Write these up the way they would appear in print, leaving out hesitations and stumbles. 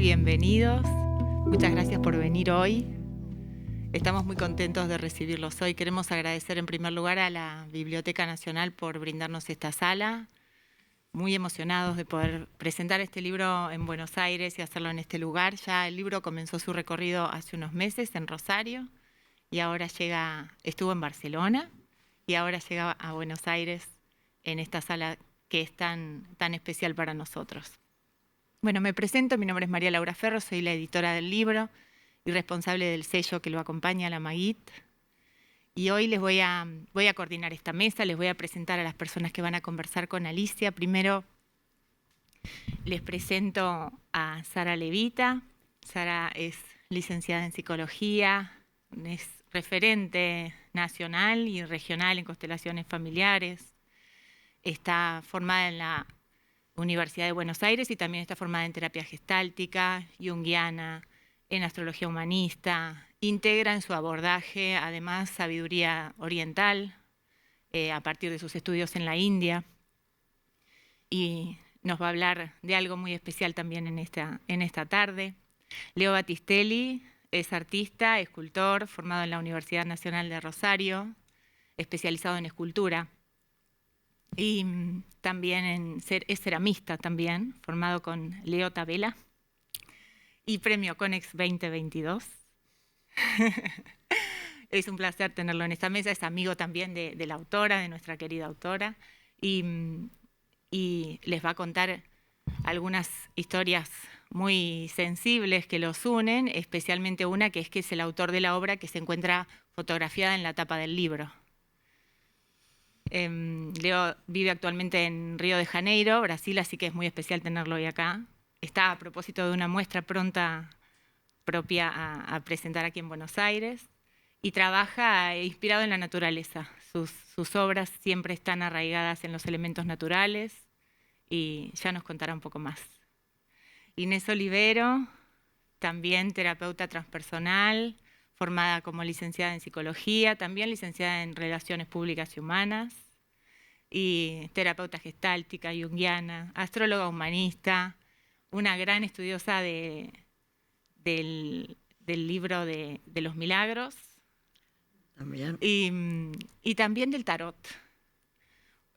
bienvenidos. Muchas gracias por venir hoy. Estamos muy contentos de recibirlos hoy. Queremos agradecer en primer lugar a la Biblioteca Nacional por brindarnos esta sala. Muy emocionados de poder presentar este libro en Buenos Aires y hacerlo en este lugar. Ya el libro comenzó su recorrido hace unos meses en Rosario y ahora estuvo en Barcelona y ahora llega a Buenos Aires en esta sala que es tan especial para nosotros. Bueno, me presento, mi nombre es María Laura Ferro, soy la editora del libro y responsable del sello que lo acompaña, La Maguit. Y hoy voy a coordinar esta mesa, les voy a presentar a las personas que van a conversar con Alicia. Primero les presento a Sara Levita. Sara es licenciada en psicología, es referente nacional y regional en constelaciones familiares. Está formada en la Universidad de Buenos Aires y también está formada en terapia gestáltica, junguiana, en astrología humanista. Integra en su abordaje además sabiduría oriental a partir de sus estudios en la India. Y nos va a hablar de algo muy especial también en esta tarde. Leo Battistelli es artista, escultor, formado en la Universidad Nacional de Rosario, especializado en escultura. Y también es ceramista también, formado con Leo Tabela y premio Conex 2022. Es un placer tenerlo en esta mesa, es amigo también de la autora, de nuestra querida autora, y les va a contar algunas historias muy sensibles que los unen, especialmente una que es el autor de la obra que se encuentra fotografiada en la tapa del libro. Leo vive actualmente en Río de Janeiro, Brasil, así que es muy especial tenerlo hoy acá. Está a propósito de una muestra pronta propia a presentar aquí en Buenos Aires y trabaja inspirado en la naturaleza. Sus obras siempre están arraigadas en los elementos naturales y ya nos contará un poco más. Inés Olivero, también terapeuta transpersonal, formada como licenciada en psicología, también licenciada en relaciones públicas y humanas, y terapeuta gestáltica, junguiana, astróloga humanista, una gran estudiosa del libro de los milagros también. Y también del tarot.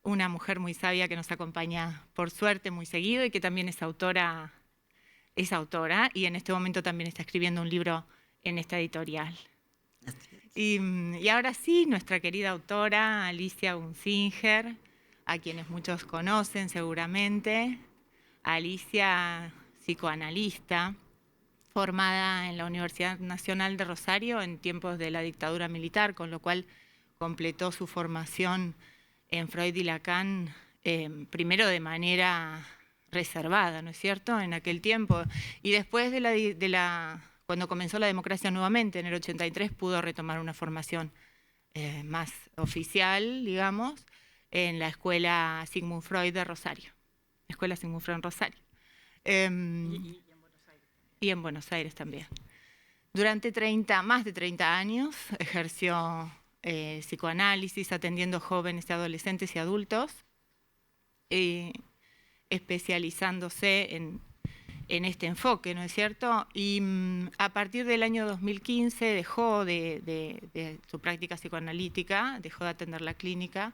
Una mujer muy sabia que nos acompaña por suerte muy seguido y que también es autora y en este momento también está escribiendo un libro en esta editorial. Y ahora sí, nuestra querida autora Alicia Gunzinger, a quienes muchos conocen seguramente. Alicia, psicoanalista, formada en la Universidad Nacional de Rosario en tiempos de la dictadura militar, con lo cual completó su formación en Freud y Lacan, primero de manera reservada, ¿no es cierto?, en aquel tiempo. Y después cuando comenzó la democracia nuevamente, en el 83, pudo retomar una formación más oficial, digamos, en la Escuela Sigmund Freud de Rosario. Escuela Sigmund Freud en Rosario. Y en Buenos Aires también. Durante más de 30 años ejerció psicoanálisis, atendiendo jóvenes, adolescentes y adultos, especializándose en este enfoque, ¿no es cierto? Y a partir del año 2015 dejó de su práctica psicoanalítica, dejó de atender la clínica,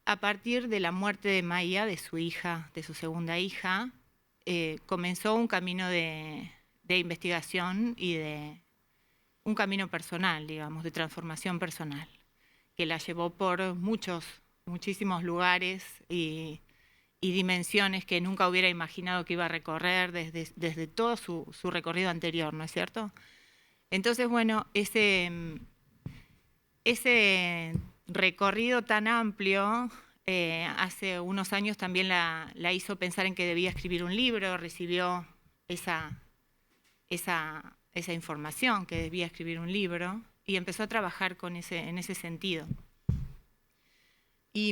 a partir de la muerte de Maya, de su hija, de su segunda hija. Comenzó un camino de investigación y de un camino personal, digamos, de transformación personal, que la llevó por muchísimos lugares y dimensiones que nunca hubiera imaginado que iba a recorrer desde todo su recorrido anterior, ¿no es cierto? Entonces, bueno, ese recorrido tan amplio hace unos años también la hizo pensar en que debía escribir un libro, recibió esa información que debía escribir un libro y empezó a trabajar en ese sentido. Y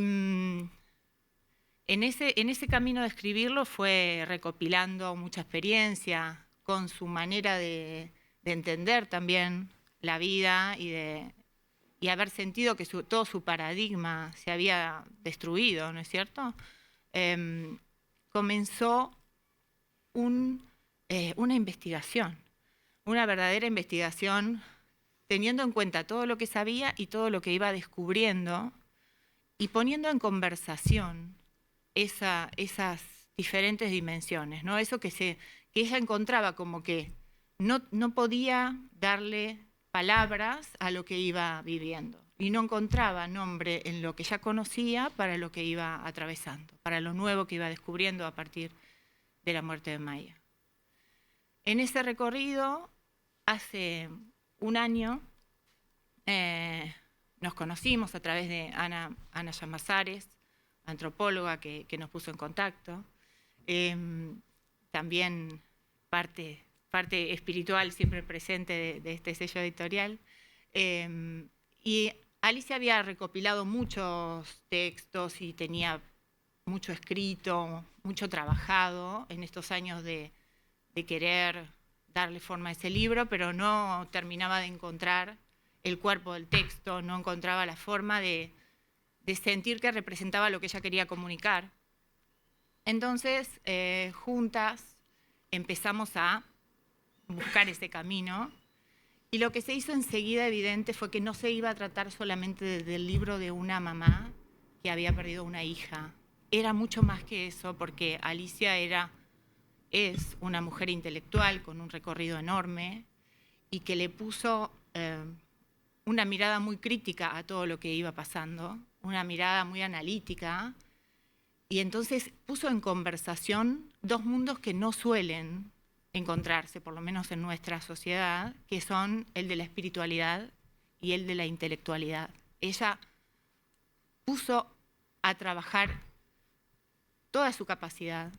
en ese camino de escribirlo fue recopilando mucha experiencia con su manera de entender también la vida y haber sentido que todo su paradigma se había destruido, ¿no es cierto? Comenzó un una investigación, una verdadera investigación, teniendo en cuenta todo lo que sabía y todo lo que iba descubriendo y poniendo en conversación esas diferentes dimensiones, ¿no? Eso que ella encontraba como que no podía darle palabras a lo que iba viviendo y no encontraba nombre en lo que ya conocía para lo que iba atravesando, para lo nuevo que iba descubriendo a partir de la muerte de Maya. En ese recorrido, hace un año, nos conocimos a través de Ana Llamazares, antropóloga que nos puso en contacto. También parte espiritual siempre presente de este sello editorial. Y Alicia había recopilado muchos textos y tenía mucho escrito, mucho trabajado en estos años de querer darle forma a ese libro, pero no terminaba de encontrar el cuerpo del texto, no encontraba la forma de sentir que representaba lo que ella quería comunicar. Entonces, juntas empezamos a buscar ese camino y lo que se hizo enseguida evidente fue que no se iba a tratar solamente del libro de una mamá que había perdido una hija. Era mucho más que eso, porque Alicia es una mujer intelectual con un recorrido enorme y que le puso una mirada muy crítica a todo lo que iba pasando, una mirada muy analítica, y entonces puso en conversación dos mundos que no suelen encontrarse, por lo menos en nuestra sociedad, que son el de la espiritualidad y el de la intelectualidad. Ella puso a trabajar toda su capacidad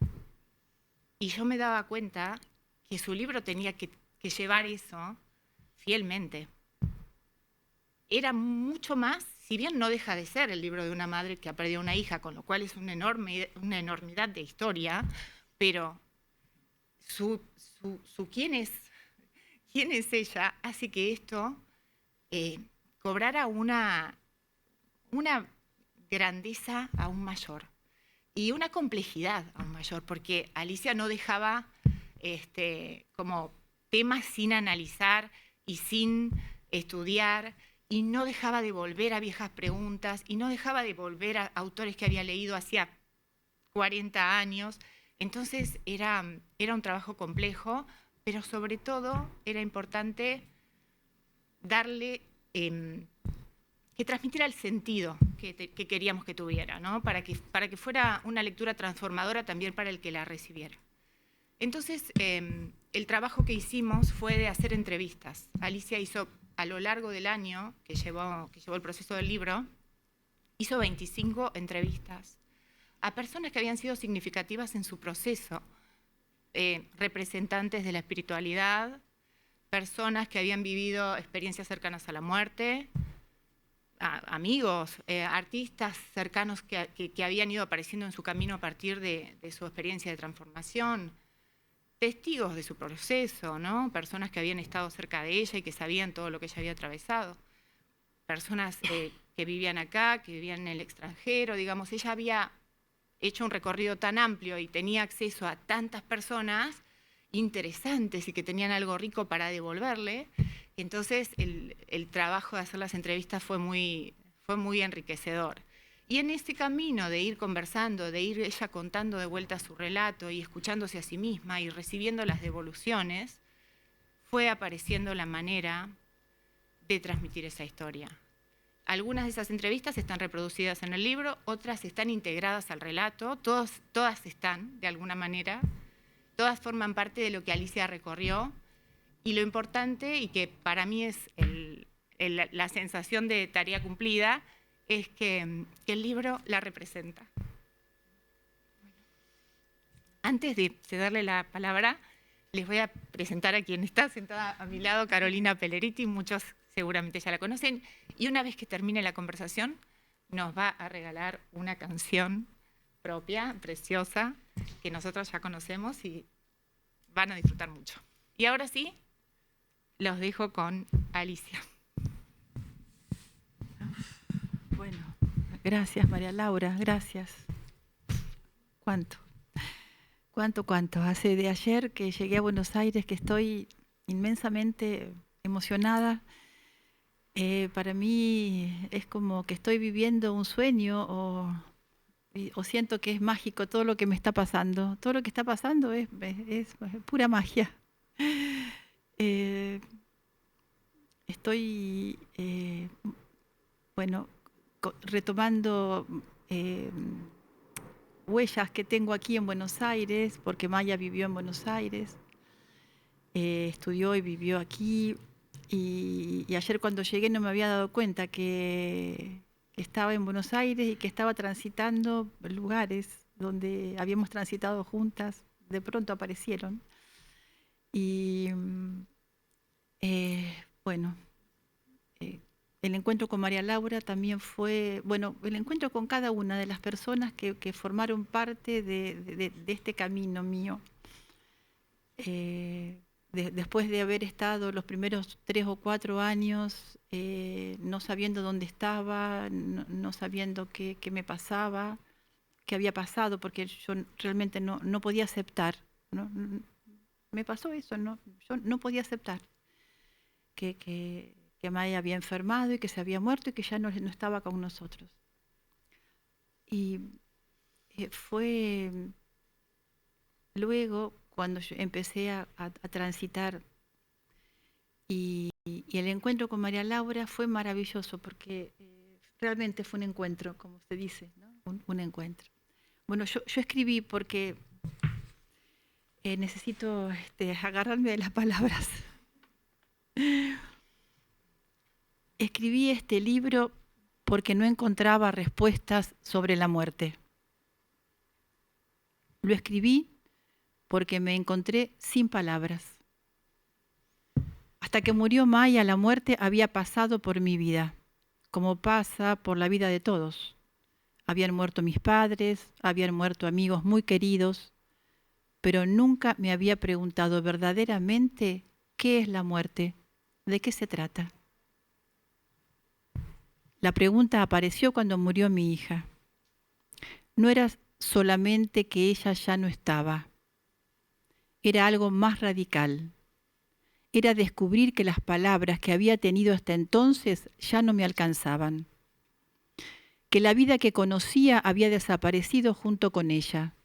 y yo me daba cuenta que su libro tenía que llevar eso fielmente. Era mucho más, si bien no deja de ser el libro de una madre que ha perdido una hija, con lo cual es una enormidad de historia, pero su quién es ella hace que esto cobrara una grandeza aún mayor y una complejidad aún mayor, porque Alicia no dejaba como temas sin analizar y sin estudiar, y no dejaba de volver a viejas preguntas, y no dejaba de volver a autores que había leído hacía 40 años. Entonces era un trabajo complejo, pero sobre todo era importante darle, que transmitiera el sentido que queríamos que tuviera, ¿no? para que fuera una lectura transformadora también para el que la recibiera. Entonces, el trabajo que hicimos fue de hacer entrevistas. Alicia hizo, a lo largo del año que llevó el proceso del libro, hizo 25 entrevistas a personas que habían sido significativas en su proceso, representantes de la espiritualidad, personas que habían vivido experiencias cercanas a la muerte, amigos, artistas cercanos que habían ido apareciendo en su camino a partir de su experiencia de transformación, testigos de su proceso, ¿no? Personas que habían estado cerca de ella y que sabían todo lo que ella había atravesado, personas que vivían acá, que vivían en el extranjero, digamos, ella había hecho un recorrido tan amplio y tenía acceso a tantas personas interesantes y que tenían algo rico para devolverle. Entonces el trabajo de hacer las entrevistas fue muy enriquecedor. Y en ese camino de ir conversando, de ir ella contando de vuelta su relato y escuchándose a sí misma y recibiendo las devoluciones, fue apareciendo la manera de transmitir esa historia. Algunas de esas entrevistas están reproducidas en el libro, otras están integradas al relato, todas están de alguna manera, todas forman parte de lo que Alicia recorrió, y lo importante, y que para mí es la sensación de tarea cumplida, es que el libro la representa. Antes de cederle la palabra, les voy a presentar a quien está sentada a mi lado, Carolina Pelleriti, muchos seguramente ya la conocen, y una vez que termine la conversación, nos va a regalar una canción propia, preciosa, que nosotros ya conocemos y van a disfrutar mucho. Y ahora sí, los dejo con Alicia. Bueno, gracias María Laura, gracias. ¿Cuánto ¿Cuánto? Hace de ayer que llegué a Buenos Aires que estoy inmensamente emocionada. Para mí es como que estoy viviendo un sueño o siento que es mágico todo lo que me está pasando. Todo lo que está pasando es pura magia. Estoy, retomando huellas que tengo aquí en Buenos Aires, porque Maya vivió en Buenos Aires, estudió y vivió aquí. Y ayer cuando llegué no me había dado cuenta que estaba en Buenos Aires y que estaba transitando lugares donde habíamos transitado juntas. De pronto aparecieron. Y el encuentro con María Laura también fue, el encuentro con cada una de las personas que formaron parte de este camino mío. Después de haber estado los primeros 3 o 4 años no sabiendo dónde estaba, no sabiendo qué me pasaba, qué había pasado, porque yo realmente no podía aceptar, ¿no? Me pasó eso, yo no podía aceptar que Maya había enfermado y que se había muerto y que ya no estaba con nosotros. Y fue luego cuando yo empecé a transitar y el encuentro con María Laura fue maravilloso porque realmente fue un encuentro, como se dice, ¿no? Un encuentro. Bueno, yo escribí porque necesito agarrarme de las palabras. Escribí este libro porque no encontraba respuestas sobre la muerte. Lo escribí porque me encontré sin palabras. Hasta que murió Maya, la muerte había pasado por mi vida, como pasa por la vida de todos. Habían muerto mis padres, habían muerto amigos muy queridos, pero nunca me había preguntado verdaderamente qué es la muerte, de qué se trata. La pregunta apareció cuando murió mi hija. No era solamente que ella ya no estaba, era algo más radical. Era descubrir que las palabras que había tenido hasta entonces ya no me alcanzaban, que la vida que conocía había desaparecido junto con ella,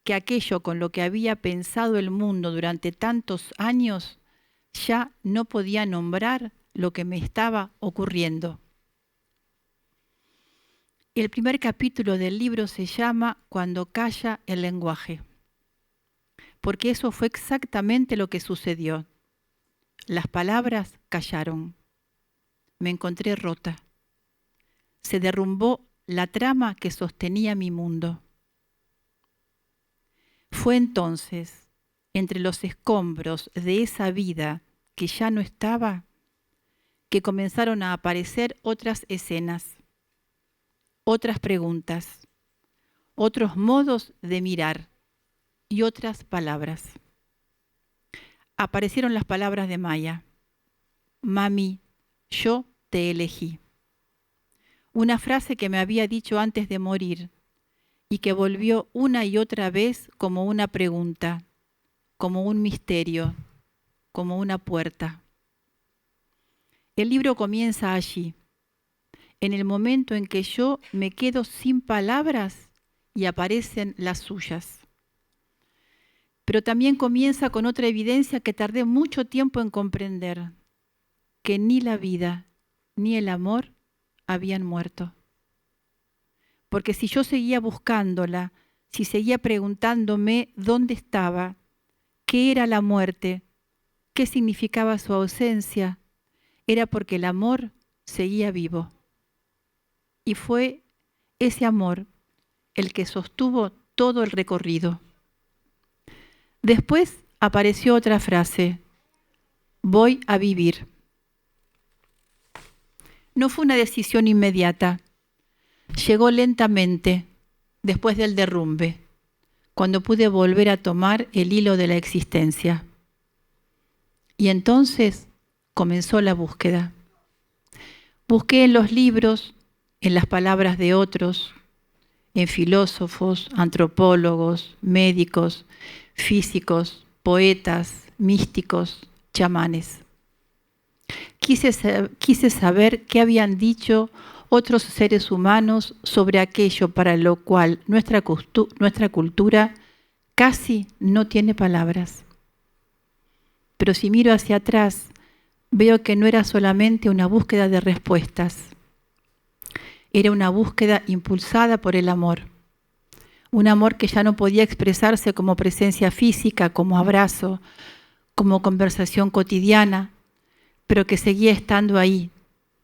que aquello con lo que había pensado el mundo durante tantos años ya no podía nombrar lo que me estaba ocurriendo. El primer capítulo del libro se llama Cuando calla el lenguaje, porque eso fue exactamente lo que sucedió. Las palabras callaron. Me encontré rota. Se derrumbó la trama que sostenía mi mundo. Fue entonces, entre los escombros de esa vida que ya no estaba, que comenzaron a aparecer otras escenas, otras preguntas, otros modos de mirar y otras palabras. Aparecieron las palabras de Maya. Mami, yo te elegí. Una frase que me había dicho antes de morir y que volvió una y otra vez como una pregunta, como un misterio, como una puerta. El libro comienza allí, en el momento en que yo me quedo sin palabras y aparecen las suyas. Pero también comienza con otra evidencia que tardé mucho tiempo en comprender, que ni la vida ni el amor habían muerto. Porque si yo seguía buscándola, si seguía preguntándome dónde estaba, qué era la muerte, qué significaba su ausencia, era porque el amor seguía vivo. Y fue ese amor el que sostuvo todo el recorrido. Después apareció otra frase, voy a vivir. No fue una decisión inmediata, llegó lentamente, después del derrumbe, cuando pude volver a tomar el hilo de la existencia. Y entonces comenzó la búsqueda. Busqué en los libros, en las palabras de otros, en filósofos, antropólogos, médicos, físicos, poetas, místicos, chamanes. Quise saber qué habían dicho otros seres humanos sobre aquello para lo cual nuestra cultura casi no tiene palabras. Pero si miro hacia atrás, veo que no era solamente una búsqueda de respuestas. Era una búsqueda impulsada por el amor. Un amor que ya no podía expresarse como presencia física, como abrazo, como conversación cotidiana, pero que seguía estando ahí,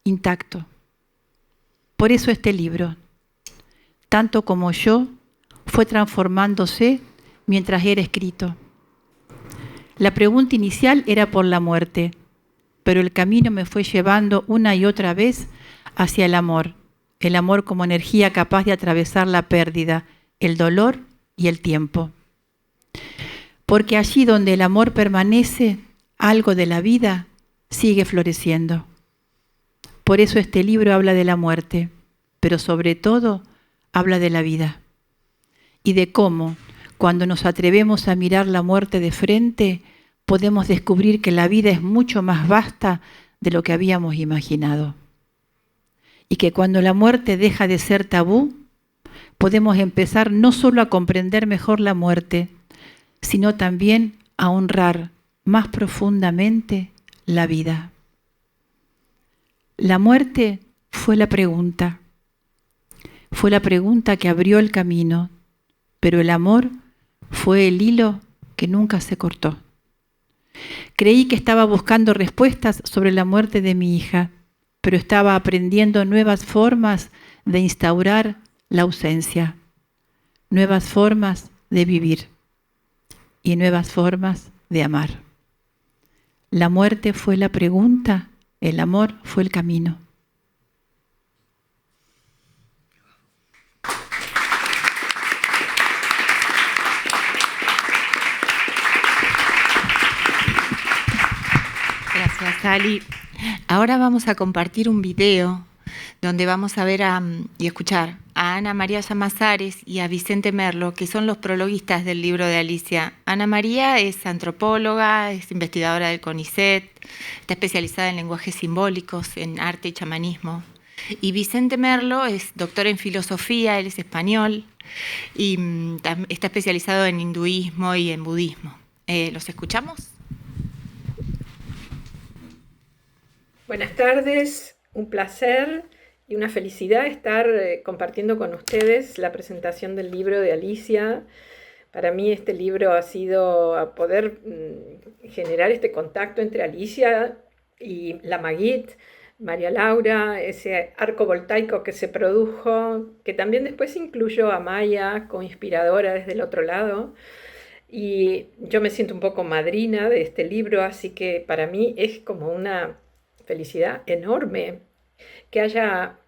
intacto. Por eso este libro, tanto como yo, fue transformándose mientras era escrito. La pregunta inicial era por la muerte, pero el camino me fue llevando una y otra vez hacia el amor como energía capaz de atravesar la pérdida, el dolor y el tiempo. Porque allí donde el amor permanece, algo de la vida sigue floreciendo. Por eso este libro habla de la muerte, pero sobre todo habla de la vida y de cómo, cuando nos atrevemos a mirar la muerte de frente, podemos descubrir que la vida es mucho más vasta de lo que habíamos imaginado. Y que cuando la muerte deja de ser tabú, podemos empezar no solo a comprender mejor la muerte, sino también a honrar más profundamente la vida. La muerte fue la pregunta que abrió el camino, pero el amor fue el hilo que nunca se cortó. Creí que estaba buscando respuestas sobre la muerte de mi hija, pero estaba aprendiendo nuevas formas de instaurar la ausencia, nuevas formas de vivir y nuevas formas de amar. La muerte fue la pregunta, el amor fue el camino. Gracias, Ali. Ahora vamos a compartir un video donde vamos a ver y escuchar a Ana María Llamazares y a Vicente Merlo, que son los prologuistas del libro de Alicia. Ana María es antropóloga, es investigadora del CONICET, está especializada en lenguajes simbólicos, en arte y chamanismo. Y Vicente Merlo es doctor en filosofía, él es español y está especializado en hinduismo y en budismo. ¿Los escuchamos? Buenas tardes, un placer y una felicidad estar compartiendo con ustedes la presentación del libro de Alicia. Para mí este libro ha sido a poder generar este contacto entre Alicia y la Maguit, María Laura, ese arco voltaico que se produjo, que también después incluyó a Maya, co-inspiradora desde el otro lado. Y yo me siento un poco madrina de este libro, así que para mí es como una felicidad enorme que haya,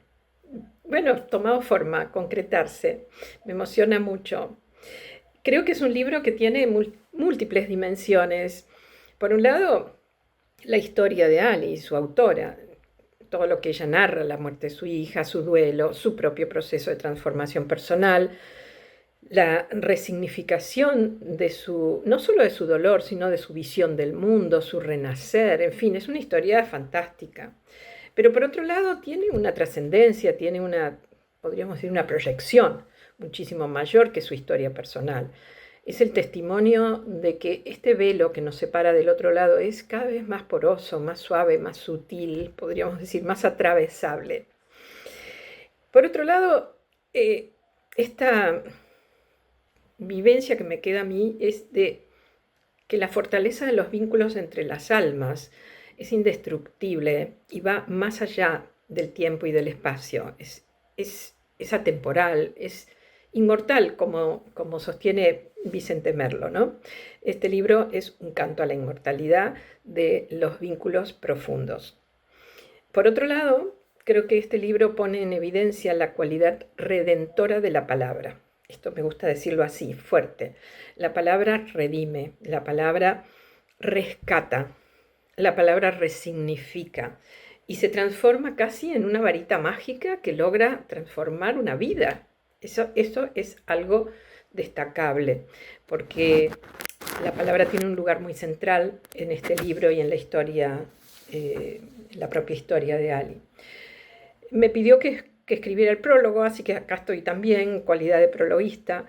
tomado forma, concretarse. Me emociona mucho. Creo que es un libro que tiene múltiples dimensiones. Por un lado, la historia de Ali, su autora, todo lo que ella narra, la muerte de su hija, su duelo, su propio proceso de transformación personal, la resignificación de no solo de su dolor, sino de su visión del mundo, su renacer, en fin, es una historia fantástica. Pero por otro lado tiene una trascendencia, tiene podríamos decir, una proyección muchísimo mayor que su historia personal. Es el testimonio de que este velo que nos separa del otro lado es cada vez más poroso, más suave, más sutil, podríamos decir, más atravesable. Por otro lado, esta vivencia que me queda a mí es de que la fortaleza de los vínculos entre las almas es indestructible y va más allá del tiempo y del espacio. Es atemporal, es inmortal, como sostiene Vicente Merlo, ¿no? Este libro es un canto a la inmortalidad de los vínculos profundos. Por otro lado, creo que este libro pone en evidencia la cualidad redentora de la palabra. Esto me gusta decirlo así, fuerte. La palabra redime, la palabra rescata, la palabra resignifica y se transforma casi en una varita mágica que logra transformar una vida Eso es algo destacable, porque la palabra tiene un lugar muy central en este libro y en la historia, la propia historia de Ali. Me pidió que escribiera el prólogo, así que acá estoy también en cualidad de prologuista,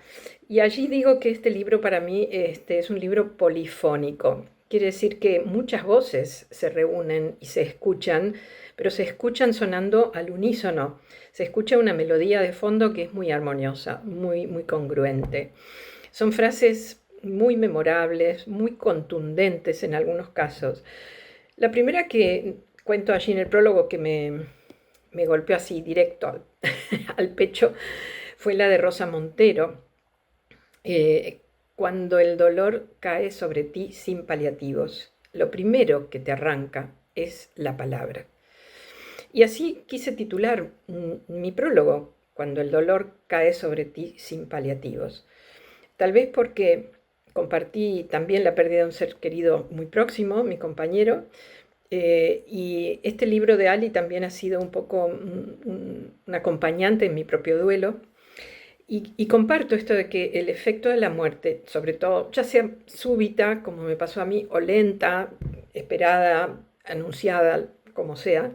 y allí digo que este libro para mí es un libro polifónico. Quiere decir que muchas voces se reúnen y se escuchan, pero se escuchan sonando al unísono. Se escucha una melodía de fondo que es muy armoniosa, muy, muy congruente. Son frases muy memorables, muy contundentes en algunos casos. La primera que cuento allí en el prólogo que me golpeó así directo al pecho fue la de Rosa Montero, cuando el dolor cae sobre ti sin paliativos. Lo primero que te arranca es la palabra. Y así quise titular mi prólogo, cuando el dolor cae sobre ti sin paliativos. Tal vez porque compartí también la pérdida de un ser querido muy próximo, mi compañero, y este libro de Ali también ha sido un poco un acompañante en mi propio duelo. Y comparto esto de que el efecto de la muerte, sobre todo, ya sea súbita, como me pasó a mí, o lenta, esperada, anunciada, como sea,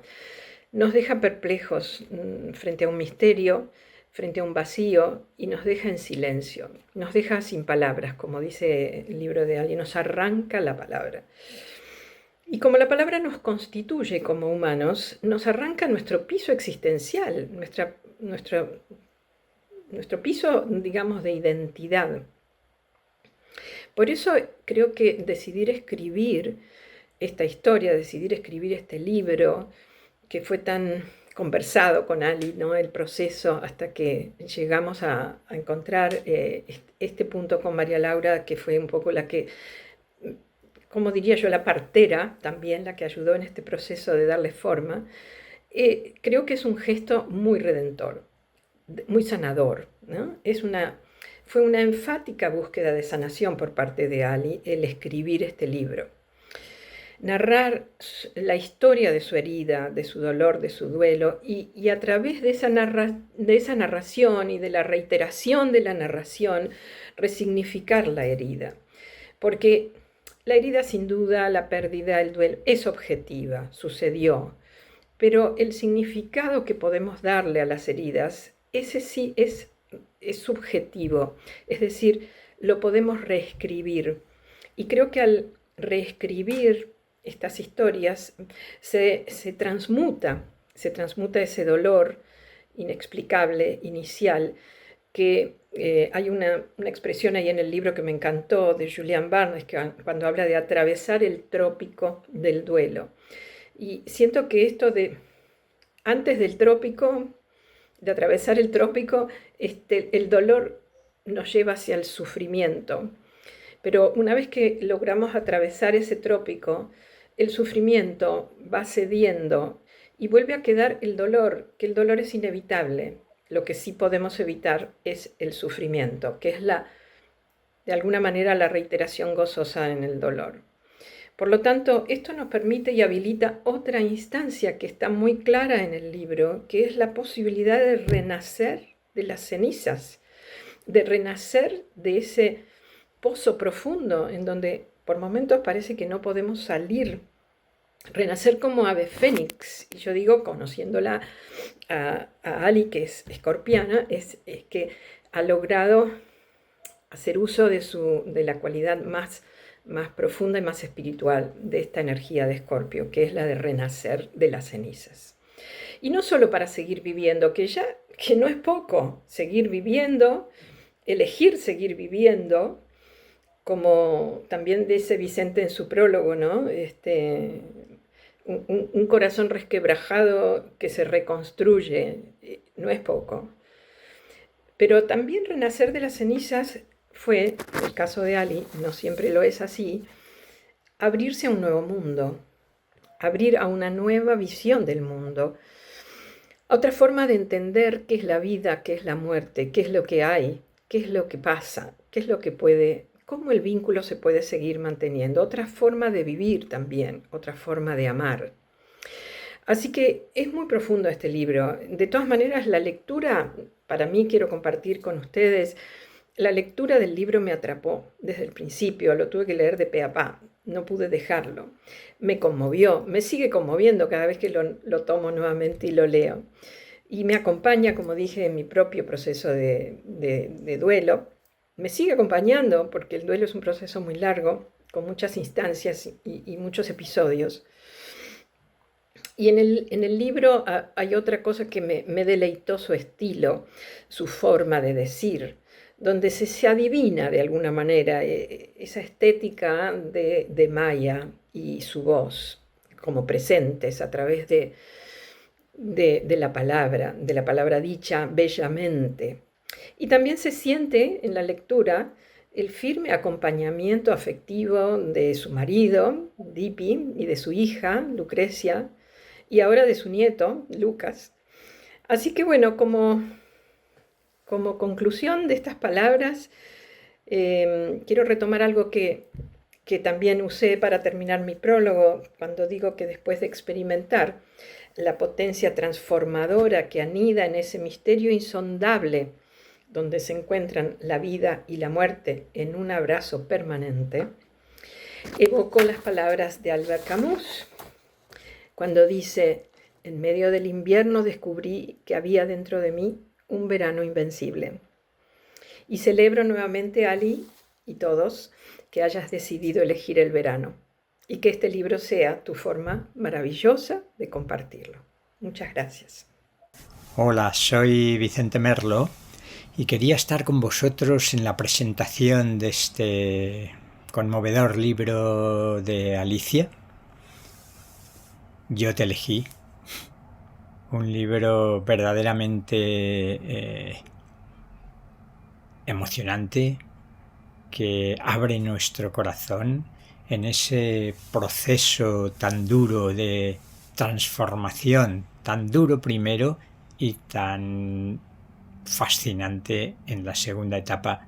nos deja perplejos frente a un misterio, frente a un vacío, y nos deja en silencio, nos deja sin palabras, como dice el libro de Ali, nos arranca la palabra. Y como la palabra nos constituye como humanos, nos arranca nuestro piso existencial, nuestro piso, digamos, de identidad. Por eso creo que decidir escribir esta historia, decidir escribir este libro, que fue tan conversado con Ali, ¿no? El proceso hasta que llegamos a encontrar este punto con María Laura, que fue un poco la que, como diría yo, la partera también, la que ayudó en este proceso de darle forma. Creo que es un gesto muy redentor, muy sanador, ¿no? Fue una enfática búsqueda de sanación por parte de Ali el escribir este libro. Narrar la historia de su herida, de su dolor, de su duelo, y a través de esa narración y de la reiteración de la narración, resignificar la herida. Porque la herida, sin duda, la pérdida, el duelo, es objetiva, sucedió. Pero el significado que podemos darle a las heridas, ese sí es subjetivo, es decir, lo podemos reescribir. Y creo que al reescribir estas historias se transmuta ese dolor inexplicable, inicial, que hay una expresión ahí en el libro que me encantó de Julian Barnes, que cuando habla de atravesar el trópico del duelo. Y siento que esto de antes del trópico, de atravesar el trópico, el dolor nos lleva hacia el sufrimiento. Pero una vez que logramos atravesar ese trópico, el sufrimiento va cediendo y vuelve a quedar el dolor, que el dolor es inevitable. Lo que sí podemos evitar es el sufrimiento, que es de alguna manera la reiteración gozosa en el dolor. Por lo tanto, esto nos permite y habilita otra instancia que está muy clara en el libro, que es la posibilidad de renacer de las cenizas, de renacer de ese pozo profundo en donde por momentos parece que no podemos salir, renacer como ave fénix. Y yo digo, conociéndola a Ali, que es escorpiana, es que ha logrado hacer uso de la cualidad más profunda y más espiritual de esta energía de Escorpio, que es la de renacer de las cenizas. Y no solo para seguir viviendo, que no es poco, seguir viviendo, elegir seguir viviendo, como también dice Vicente en su prólogo, ¿no? Un corazón resquebrajado que se reconstruye, no es poco. Pero también renacer de las cenizas fue, en el caso de Ali, no siempre lo es así, abrirse a un nuevo mundo, abrir a una nueva visión del mundo, a otra forma de entender qué es la vida, qué es la muerte, qué es lo que hay, qué es lo que pasa, qué es lo que cómo el vínculo se puede seguir manteniendo, otra forma de vivir también, otra forma de amar. Así que es muy profundo este libro. De todas maneras, la lectura, para mí quiero compartir con ustedes, la lectura del libro me atrapó desde el principio, lo tuve que leer de pe a pa, no pude dejarlo. Me conmovió, me sigue conmoviendo cada vez que lo tomo nuevamente y lo leo. Y me acompaña, como dije, en mi propio proceso de duelo. Me sigue acompañando porque el duelo es un proceso muy largo, con muchas instancias y muchos episodios. Y en el libro hay otra cosa que me deleitó: su estilo, su forma de decir, donde se adivina de alguna manera esa estética de Maya y su voz como presentes a través de la palabra dicha bellamente. Y también se siente en la lectura el firme acompañamiento afectivo de su marido, Dipi, y de su hija, Lucrecia, y ahora de su nieto, Lucas. Así que bueno, como conclusión de estas palabras, quiero retomar algo que también usé para terminar mi prólogo, cuando digo que después de experimentar la potencia transformadora que anida en ese misterio insondable, donde se encuentran la vida y la muerte en un abrazo permanente, evoco las palabras de Albert Camus, cuando dice: en medio del invierno descubrí que había dentro de mí un verano invencible. Y celebro nuevamente, Ali, y todos, que hayas decidido elegir el verano, y que este libro sea tu forma maravillosa de compartirlo. Muchas gracias. Hola, soy Vicente Merlo y quería estar con vosotros en la presentación de este conmovedor libro de Alicia. Yo te elegí. Un libro verdaderamente emocionante, que abre nuestro corazón en ese proceso tan duro de transformación, tan duro primero y tan fascinante en la segunda etapa,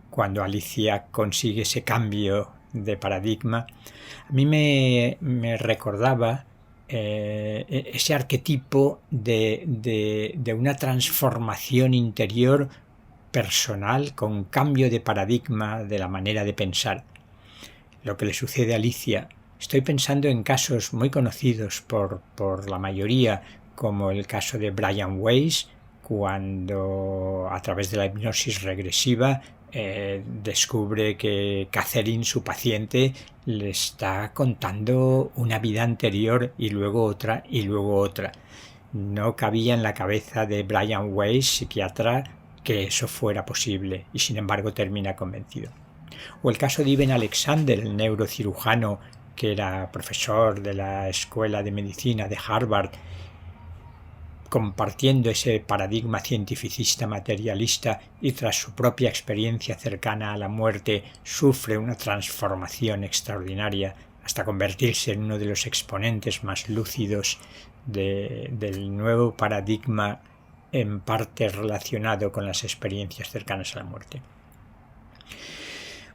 cuando Alicia consigue ese cambio de paradigma. A mí me recordaba ese arquetipo de una transformación interior personal con cambio de paradigma de la manera de pensar. Lo que le sucede a Alicia, estoy pensando en casos muy conocidos por la mayoría, como el caso de Brian Weiss, cuando a través de la hipnosis regresiva descubre que Catherine, su paciente, le está contando una vida anterior y luego otra y luego otra. No cabía en la cabeza de Brian Weiss, psiquiatra, que eso fuera posible, y sin embargo termina convencido. O el caso de Iben Alexander, el neurocirujano que era profesor de la Escuela de Medicina de Harvard, compartiendo ese paradigma cientificista materialista, y tras su propia experiencia cercana a la muerte sufre una transformación extraordinaria hasta convertirse en uno de los exponentes más lúcidos del nuevo paradigma, en parte relacionado con las experiencias cercanas a la muerte.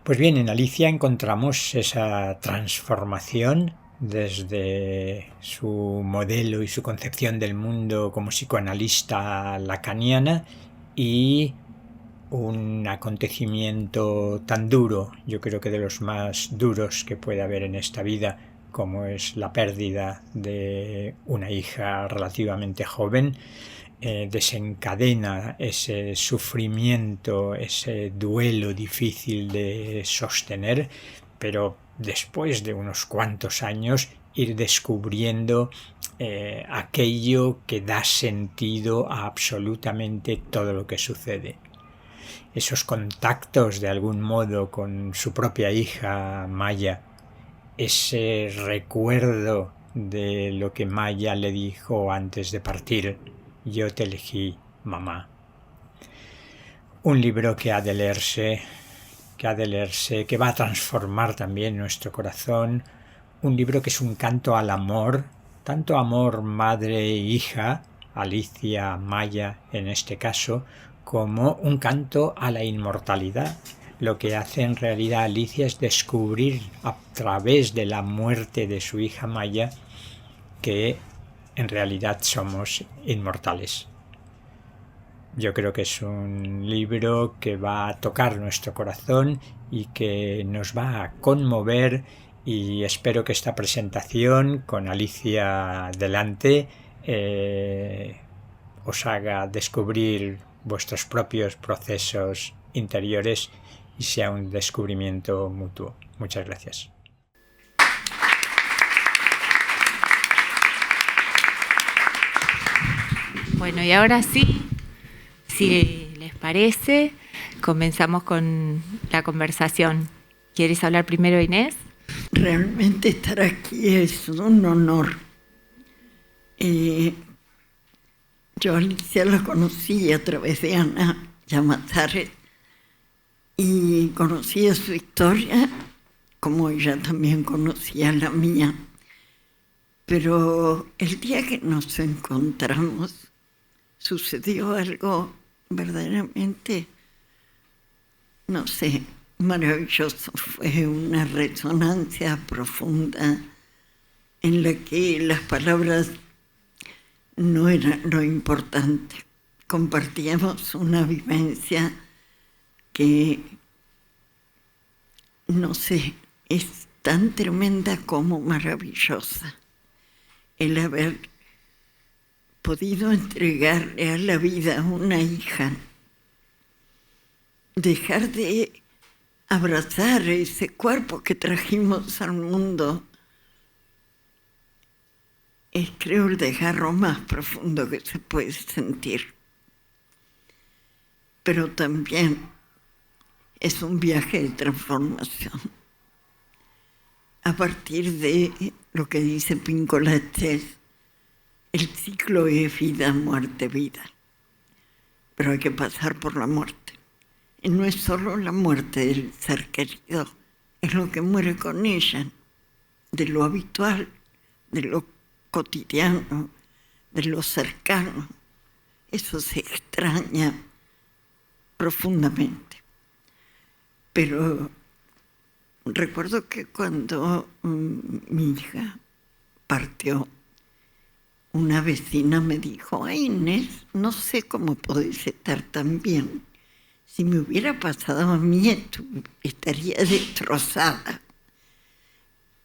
Pues bien, en Alicia encontramos esa transformación desde su modelo y su concepción del mundo como psicoanalista lacaniana, y un acontecimiento tan duro, yo creo que de los más duros que puede haber en esta vida, como es la pérdida de una hija relativamente joven, desencadena ese sufrimiento, ese duelo difícil de sostener, pero después de unos cuantos años ir descubriendo aquello que da sentido a absolutamente todo lo que sucede. Esos contactos de algún modo con su propia hija Maya, ese recuerdo de lo que Maya le dijo antes de partir: yo te elegí, mamá. Un libro que ha de leerse, que va a transformar también nuestro corazón. Un libro que es un canto al amor, tanto amor madre e hija, Alicia, Maya en este caso, como un canto a la inmortalidad. Lo que hace en realidad Alicia es descubrir a través de la muerte de su hija Maya que en realidad somos inmortales. Yo creo que es un libro que va a tocar nuestro corazón y que nos va a conmover, y espero que esta presentación con Alicia delante os haga descubrir vuestros propios procesos interiores y sea un descubrimiento mutuo. Muchas gracias. Bueno, y ahora sí, si les parece, comenzamos con la conversación. ¿Quieres hablar primero, Inés? Realmente estar aquí es un honor. Yo a Alicia la conocí a través de Ana Llamazares y conocía su historia como ella también conocía la mía. Pero el día que nos encontramos sucedió algo verdaderamente, no sé, maravilloso. Fue una resonancia profunda en la que las palabras no eran lo importante. Compartíamos una vivencia que, no sé, es tan tremenda como maravillosa. El haber podido entregarle a la vida una hija, dejar de abrazar ese cuerpo que trajimos al mundo, es, creo, el desgarro más profundo que se puede sentir. Pero también es un viaje de transformación. A partir de lo que dice Pincoletes, el ciclo es vida, muerte, vida. Pero hay que pasar por la muerte. Y no es solo la muerte del ser querido, es lo que muere con ella, de lo habitual, de lo cotidiano, de lo cercano. Eso se extraña profundamente. Pero recuerdo que cuando mi hija partió, una vecina me dijo: "Ay, Inés, no sé cómo podés estar tan bien. Si me hubiera pasado a mí, estaría destrozada".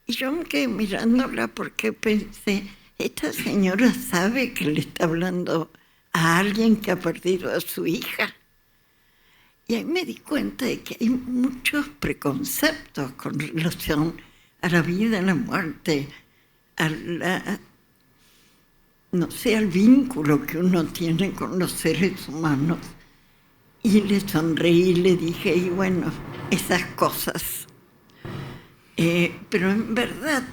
Y yo me quedé mirándola porque pensé, esta señora sabe que le está hablando a alguien que ha perdido a su hija. Y ahí me di cuenta de que hay muchos preconceptos con relación a la vida, a la muerte, no sé, al vínculo que uno tiene con los seres humanos. Y le sonreí y le dije, y bueno, esas cosas. Pero en verdad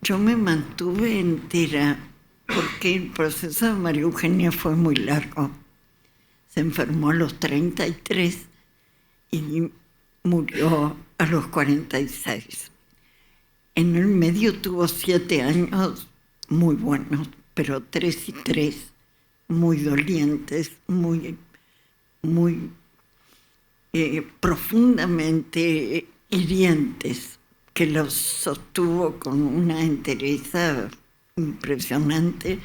yo me mantuve entera porque el proceso de María Eugenia fue muy largo. Se enfermó a los 33 y murió a los 46. En el medio tuvo 7 años muy buenos, pero 3 y 3 muy dolientes, muy profundamente hirientes, que los sostuvo con una entereza impresionante.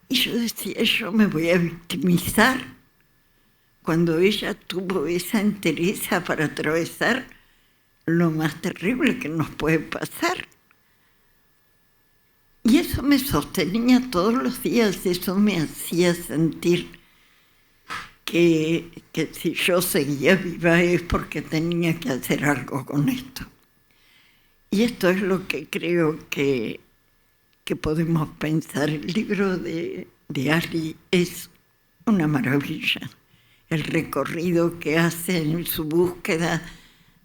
Y yo decía, yo me voy a victimizar cuando ella tuvo esa entereza para atravesar lo más terrible que nos puede pasar. Y eso me sostenía todos los días, eso me hacía sentir que si yo seguía viva es porque tenía que hacer algo con esto. Y esto es lo que creo que podemos pensar. El libro de Ali es una maravilla. El recorrido que hace en su búsqueda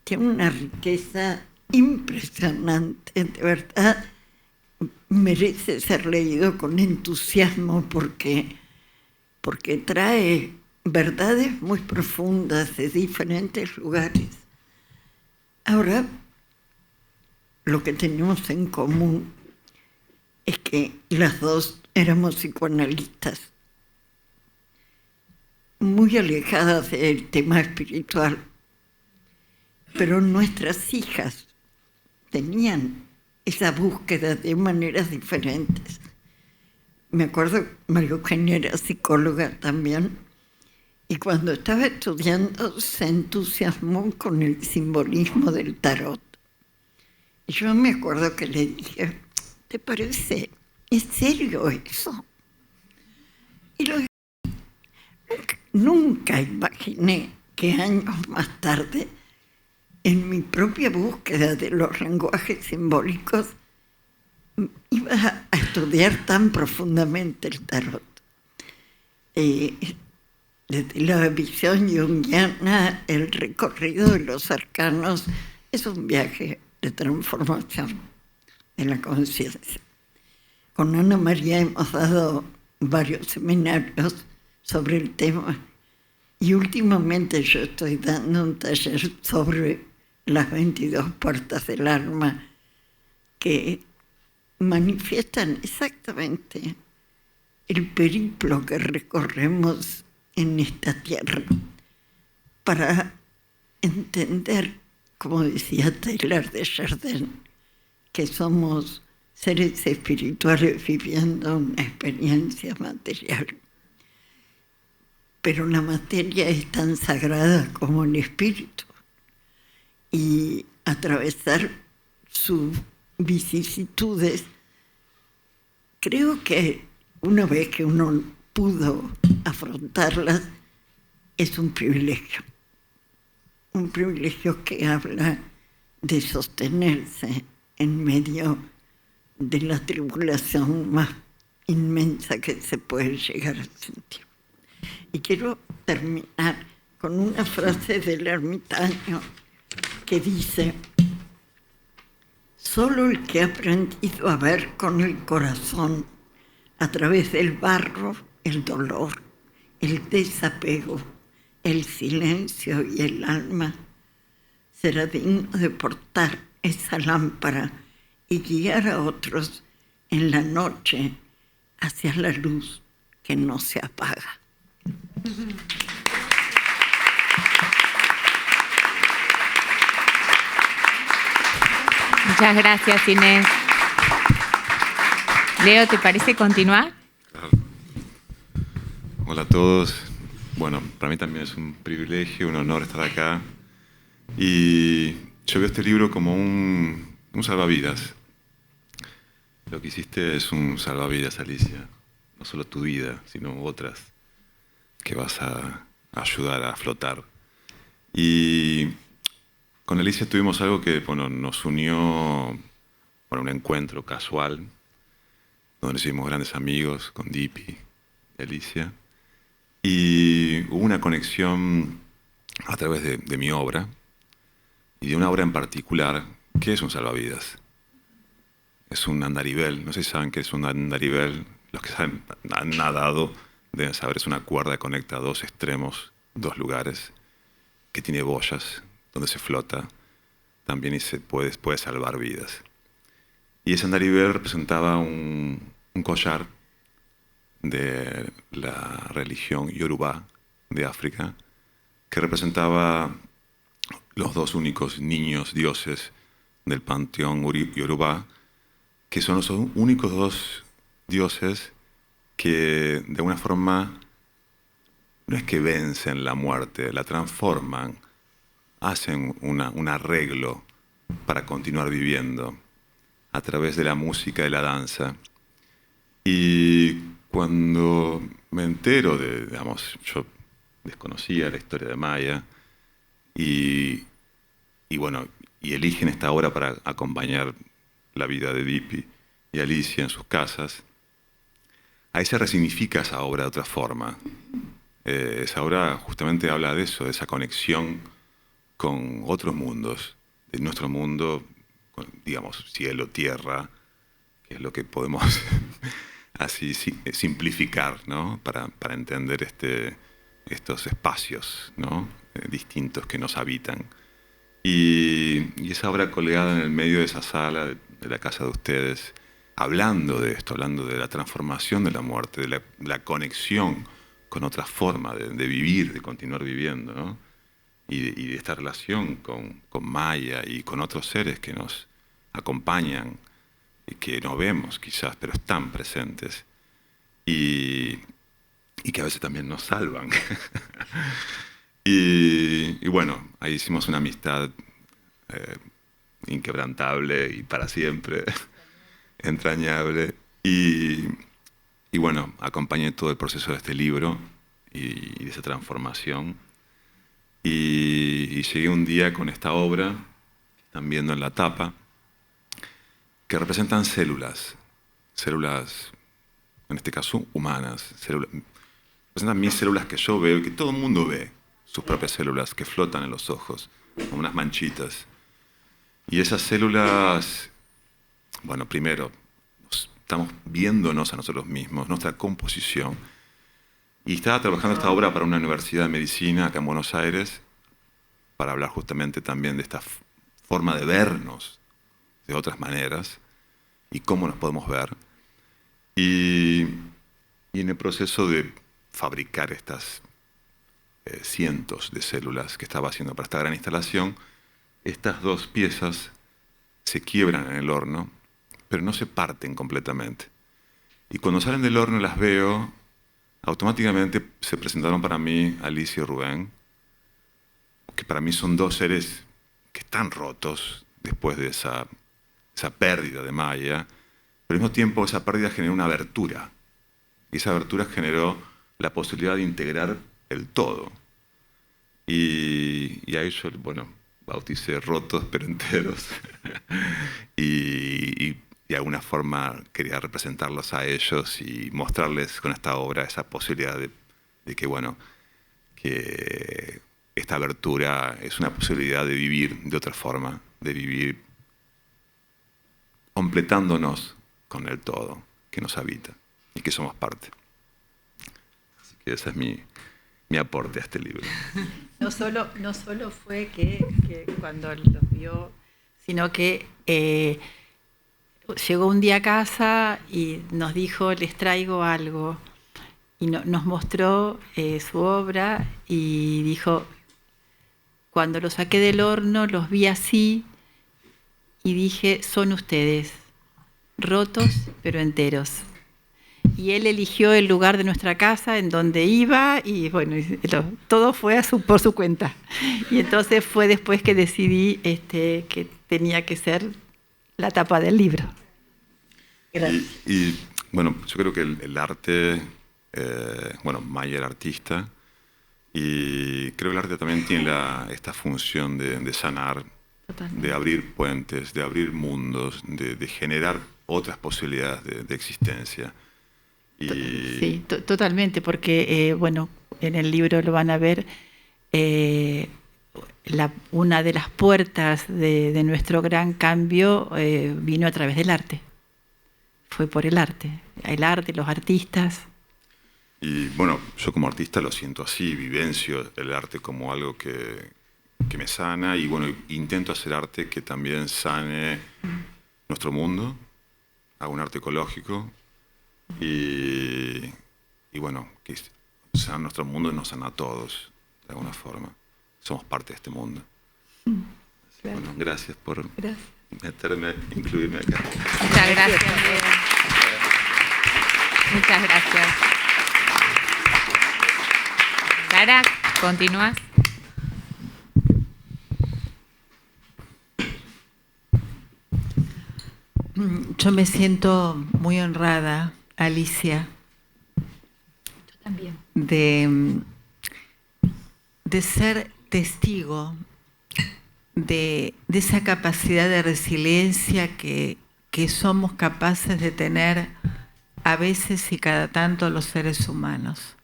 tiene una riqueza impresionante, de verdad. Merece ser leído con entusiasmo porque trae verdades muy profundas de diferentes lugares. Ahora, lo que tenemos en común es que las dos éramos psicoanalistas, muy alejadas del tema espiritual, pero nuestras hijas tenían esa búsqueda de maneras diferentes. me acuerdo, María Eugenia era psicóloga también, y cuando estaba estudiando se entusiasmó con el simbolismo del tarot. Y yo me acuerdo que le dije, ¿te parece? ¿Es serio eso? Y nunca imaginé que años más tarde, en mi propia búsqueda de los lenguajes simbólicos, iba a estudiar tan profundamente el tarot. Desde la visión junguiana, el recorrido de los arcanos es un viaje de transformación de la conciencia. Con Ana María hemos dado varios seminarios sobre el tema y últimamente yo estoy dando un taller sobre las 22 puertas del alma que manifiestan exactamente el periplo que recorremos en esta tierra para entender, como decía Taylor de Chardin, que somos seres espirituales viviendo una experiencia material. Pero la materia es tan sagrada como el espíritu y atravesar sus vicisitudes, creo que una vez que uno pudo afrontarlas, es un privilegio que habla de sostenerse en medio de la tribulación más inmensa que se puede llegar a sentir. Y quiero terminar con una frase del ermitaño que dice: solo el que ha aprendido a ver con el corazón a través del barro el dolor, el desapego, el silencio y el alma, será digno de portar esa lámpara y guiar a otros en la noche hacia la luz que no se apaga. Muchas gracias, Inés. Leo, ¿te parece continuar? Claro. Hola a todos. Bueno, para mí también es un privilegio, un honor estar acá. Y yo veo este libro como un salvavidas. Lo que hiciste es un salvavidas, Alicia. No solo tu vida, sino otras que vas a ayudar a flotar. Y con Alicia tuvimos algo que nos unió, un encuentro casual, donde nos hicimos grandes amigos con Dipi y Alicia. Y hubo una conexión a través de mi obra, y de una obra en particular, que es un salvavidas. Es un andarivel. No sé si saben qué es un andarivel. Los que han nadado deben saber. Es una cuerda que conecta dos extremos, dos lugares, que tiene boyas, donde se flota también y se puede salvar vidas. Y ese andarivel representaba un collar de la religión Yoruba de África, que representaba los dos únicos niños dioses del panteón Yoruba, que son los únicos dos dioses que de alguna forma no es que vencen la muerte, la transforman, hacen un arreglo para continuar viviendo a través de la música y la danza. Y cuando me entero yo desconocía la historia de Maya y eligen esta obra para acompañar la vida de Dipi y Alicia en sus casas, ahí se resignifica esa obra de otra forma. Esa obra justamente habla de eso, de esa conexión con otros mundos, de nuestro mundo, digamos, cielo, tierra, que es lo que podemos así simplificar, ¿no? Para entender estos espacios, ¿no? Distintos que nos habitan. Y esa obra colgada en el medio de esa sala, de la casa de ustedes, hablando de esto, hablando de la transformación de la muerte, de la conexión con otra forma de vivir, de continuar viviendo, ¿no? Y de esta relación con Maya y con otros seres que nos acompañan y que no vemos quizás, pero están presentes. y que a veces también nos salvan. y bueno, ahí hicimos una amistad inquebrantable y para siempre, entrañable. Y bueno, acompañé todo el proceso de este libro y de esa transformación. Y llegué un día con esta obra, que están viendo en la tapa, que representan células, en este caso humanas, representan mis células que yo veo y que todo el mundo ve, sus propias células que flotan en los ojos, como unas manchitas. Y esas células, bueno, primero, estamos viéndonos a nosotros mismos, nuestra composición. Y estaba trabajando esta obra para una universidad de medicina acá en Buenos Aires, para hablar justamente también de esta forma de vernos de otras maneras y cómo nos podemos ver. Y en el proceso de fabricar estas cientos de células que estaba haciendo para esta gran instalación, estas dos piezas se quiebran en el horno, pero no se parten completamente. Y cuando salen del horno las veo, automáticamente se presentaron para mí Alicia y Rubén, que para mí son dos seres que están rotos después de esa pérdida de Maya, pero al mismo tiempo esa pérdida generó una abertura, y esa abertura generó la posibilidad de integrar el todo. Y ahí yo, bueno, bauticé rotos pero enteros, y de alguna forma quería representarlos a ellos y mostrarles con esta obra esa posibilidad de que, bueno, que esta abertura es una posibilidad de vivir de otra forma, de vivir completándonos con el todo que nos habita y que somos parte. Así que ese es mi aporte a este libro. No solo fue que cuando los vio, sino que llegó un día a casa y nos dijo, les traigo algo. Y nos mostró su obra y dijo, cuando lo saqué del horno los vi así y dije, son ustedes, rotos pero enteros. Y él eligió el lugar de nuestra casa en donde iba y bueno, todo fue por su cuenta. Y entonces fue después que decidí que tenía que ser la tapa del libro. Gracias. Y bueno, yo creo que el arte, bueno, Maya era artista, y creo que el arte también tiene esta función de sanar, totalmente, de abrir puentes, de abrir mundos, de generar otras posibilidades de existencia. Sí, totalmente, porque bueno, en el libro lo van a ver, una de las puertas de nuestro gran cambio vino a través del arte. Fue por el arte, los artistas. Y bueno, yo como artista lo siento así, vivencio el arte como algo que me sana y bueno, intento hacer arte que también sane nuestro mundo, hago un arte ecológico y bueno, que sana nuestro mundo y nos sana a todos, de alguna forma. Somos parte de este mundo. Claro. Bueno, gracias por incluirme acá. Muchas gracias. Muchas gracias. Clara, ¿continúas? Yo me siento muy honrada, Alicia. Yo también. De ser testigo de esa capacidad de resiliencia que somos capaces de tener a veces y cada tanto los seres humanos.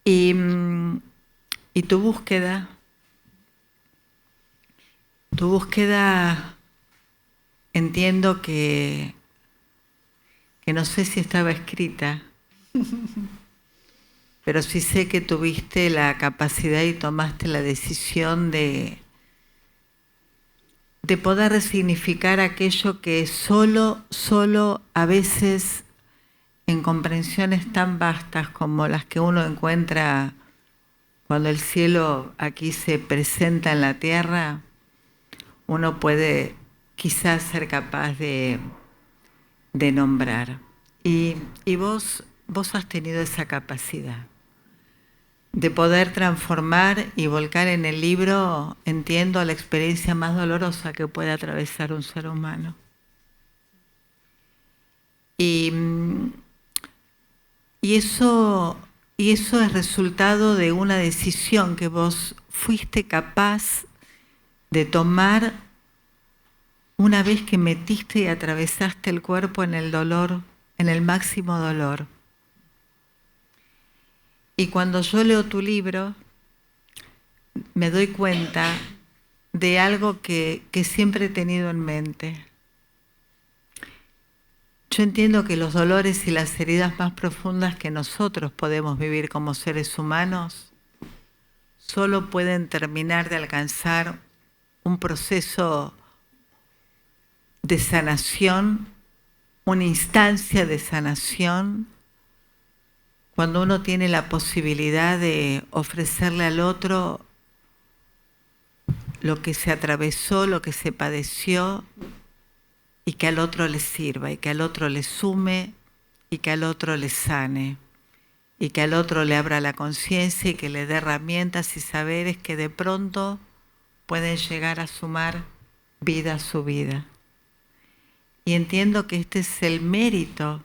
Y tu búsqueda entiendo que no sé si estaba escrita, pero sí sé que tuviste la capacidad y tomaste la decisión de poder resignificar aquello que solo a veces en comprensiones tan vastas como las que uno encuentra cuando el cielo aquí se presenta en la tierra, uno puede quizás ser capaz de nombrar. Y vos has tenido esa capacidad de poder transformar y volcar en el libro, entiendo, la experiencia más dolorosa que puede atravesar un ser humano. Y eso es resultado de una decisión que vos fuiste capaz de tomar una vez que metiste y atravesaste el cuerpo en el dolor, en el máximo dolor. Y cuando yo leo tu libro, me doy cuenta de algo que siempre he tenido en mente. Yo entiendo que los dolores y las heridas más profundas que nosotros podemos vivir como seres humanos solo pueden terminar de alcanzar un proceso de sanación, una instancia de sanación, cuando uno tiene la posibilidad de ofrecerle al otro lo que se atravesó, lo que se padeció, y que al otro le sirva, y que al otro le sume, y que al otro le sane, y que al otro le abra la conciencia y que le dé herramientas y saberes que de pronto pueden llegar a sumar vida a su vida. Y entiendo que este es el mérito,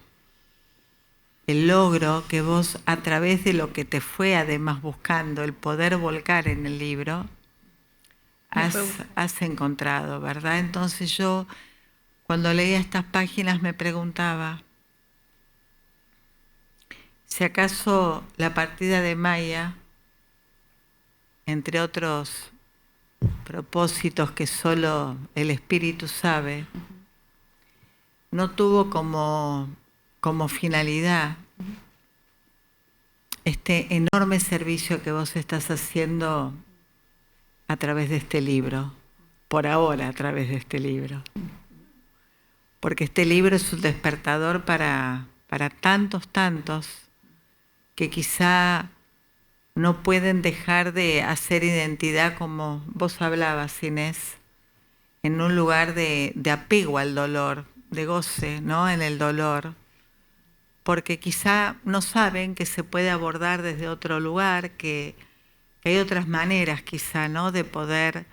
el logro que vos, a través de lo que te fue además buscando, el poder volcar en el libro, has encontrado, ¿verdad? Entonces yo, cuando leía estas páginas, me preguntaba si acaso la partida de Maya, entre otros propósitos que solo el Espíritu sabe, no tuvo como finalidad este enorme servicio que vos estás haciendo a través de este libro, por ahora a través de este libro. Porque este libro es un despertador para tantos que quizá no pueden dejar de hacer identidad, como vos hablabas, Inés, en un lugar de apego al dolor, de goce, ¿no? En el dolor, porque quizá no saben que se puede abordar desde otro lugar, que hay otras maneras quizá, ¿no? De poder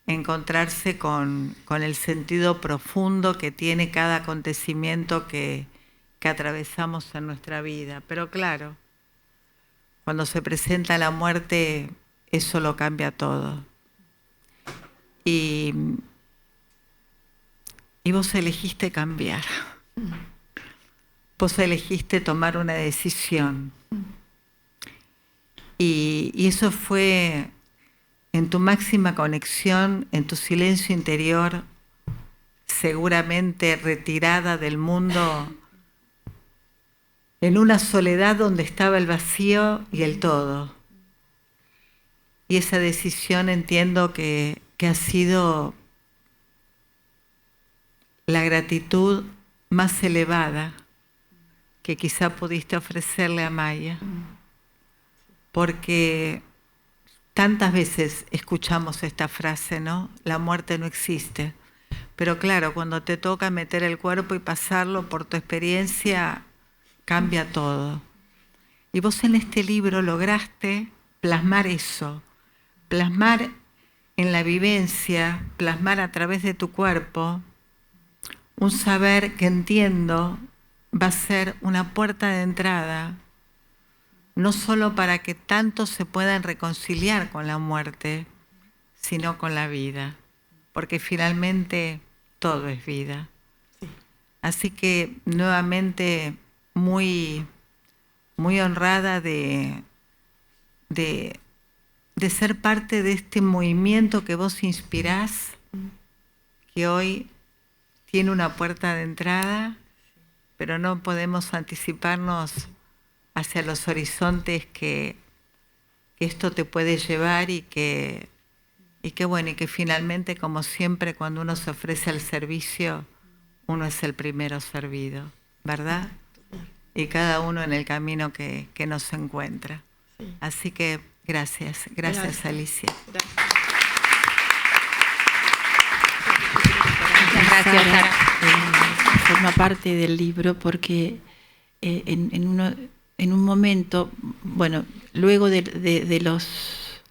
encontrarse con el sentido profundo que tiene cada acontecimiento que atravesamos en nuestra vida. Pero claro, cuando se presenta la muerte, eso lo cambia todo. Y vos elegiste cambiar. Vos elegiste tomar una decisión. Y eso fue en tu máxima conexión, en tu silencio interior, seguramente retirada del mundo, en una soledad donde estaba el vacío y el todo. Y esa decisión entiendo que ha sido la gratitud más elevada que quizá pudiste ofrecerle a Maya, porque tantas veces escuchamos esta frase, ¿no? La muerte no existe. Pero claro, cuando te toca meter el cuerpo y pasarlo por tu experiencia, cambia todo. Y vos en este libro lograste plasmar eso, plasmar en la vivencia, plasmar a través de tu cuerpo, un saber que entiendo va a ser una puerta de entrada, no solo para que tantos se puedan reconciliar con la muerte, sino con la vida, porque finalmente todo es vida. Sí. Así que nuevamente muy honrada de ser parte de este movimiento que vos inspirás, que hoy tiene una puerta de entrada, pero no podemos anticiparnos hacia los horizontes que esto te puede llevar y que finalmente, como siempre, cuando uno se ofrece al servicio, uno es el primero servido, ¿verdad? Y cada uno en el camino que nos encuentra. Sí. Así que gracias, Alicia. Gracias, Sara. forma parte del libro porque en un momento, bueno, luego de los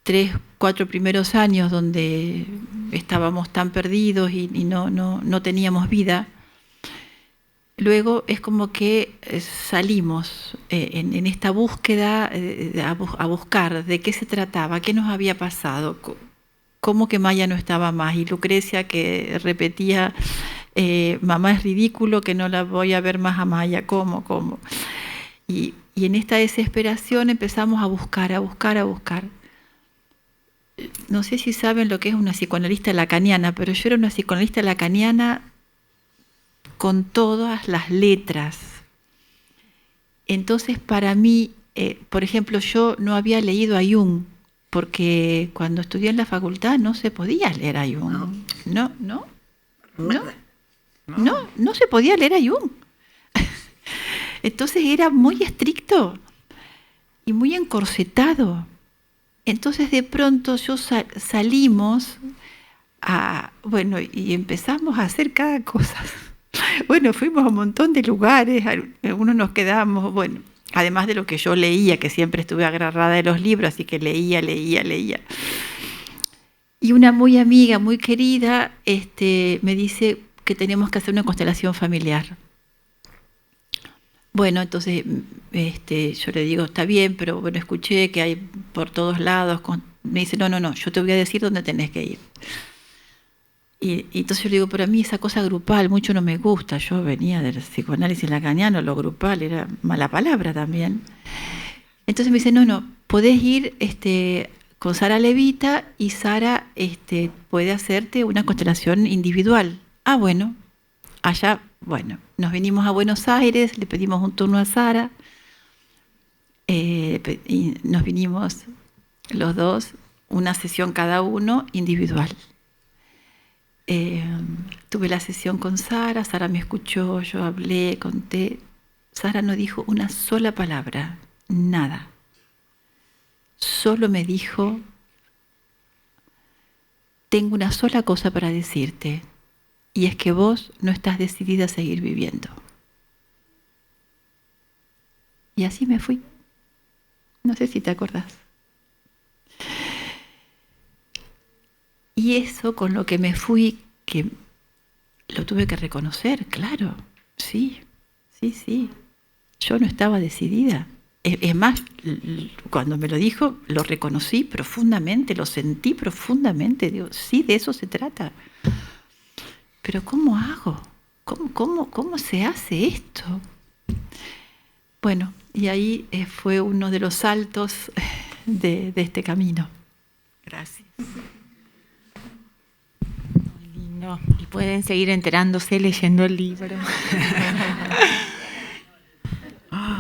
3, 4 primeros años donde estábamos tan perdidos y no teníamos vida, luego es como que salimos en esta búsqueda a buscar de qué se trataba, qué nos había pasado, cómo que Maya no estaba más y Lucrecia que repetía, mamá es ridículo, que no la voy a ver más a Maya, ¿cómo? Y en esta desesperación empezamos a buscar. No sé si saben lo que es una psicoanalista lacaniana, pero yo era una psicoanalista lacaniana con todas las letras. Entonces, para mí, por ejemplo, yo no había leído a Jung, porque cuando estudié en la facultad no se podía leer a Jung. No se podía leer a Jung. Entonces era muy estricto y muy encorsetado. Entonces de pronto salimos y empezamos a hacer cada cosa. Bueno, fuimos a un montón de lugares, algunos nos quedamos, además de lo que yo leía, que siempre estuve agarrada de los libros, así que leía. Y una muy amiga, muy querida, me dice que tenemos que hacer una constelación familiar. Bueno, entonces yo le digo, está bien, pero escuché que hay por todos lados. Me dice, no, yo te voy a decir dónde tenés que ir. Y entonces yo le digo, pero a mí esa cosa grupal mucho no me gusta. Yo venía del psicoanálisis lacaniano, lo grupal era mala palabra también. Entonces me dice, no, podés ir con Sara Levita y Sara puede hacerte una constelación individual. Ah, bueno, allá, nos vinimos a Buenos Aires, le pedimos un turno a Sara y nos vinimos los dos, una sesión cada uno individual. Tuve la sesión con Sara, Sara me escuchó, yo hablé, conté. Sara no dijo una sola palabra, nada. Solo me dijo, tengo una sola cosa para decirte, y es que vos no estás decidida a seguir viviendo. Y así me fui. No sé si te acordás. Y eso con lo que me fui, que lo tuve que reconocer, claro, sí. Yo no estaba decidida. Es más, cuando me lo dijo, lo reconocí profundamente, lo sentí profundamente. Digo, sí, de eso se trata. Pero ¿cómo hago? ¿Cómo se hace esto? Bueno, y ahí fue uno de los saltos de este camino. Gracias. Muy lindo. Y pueden seguir enterándose leyendo el libro.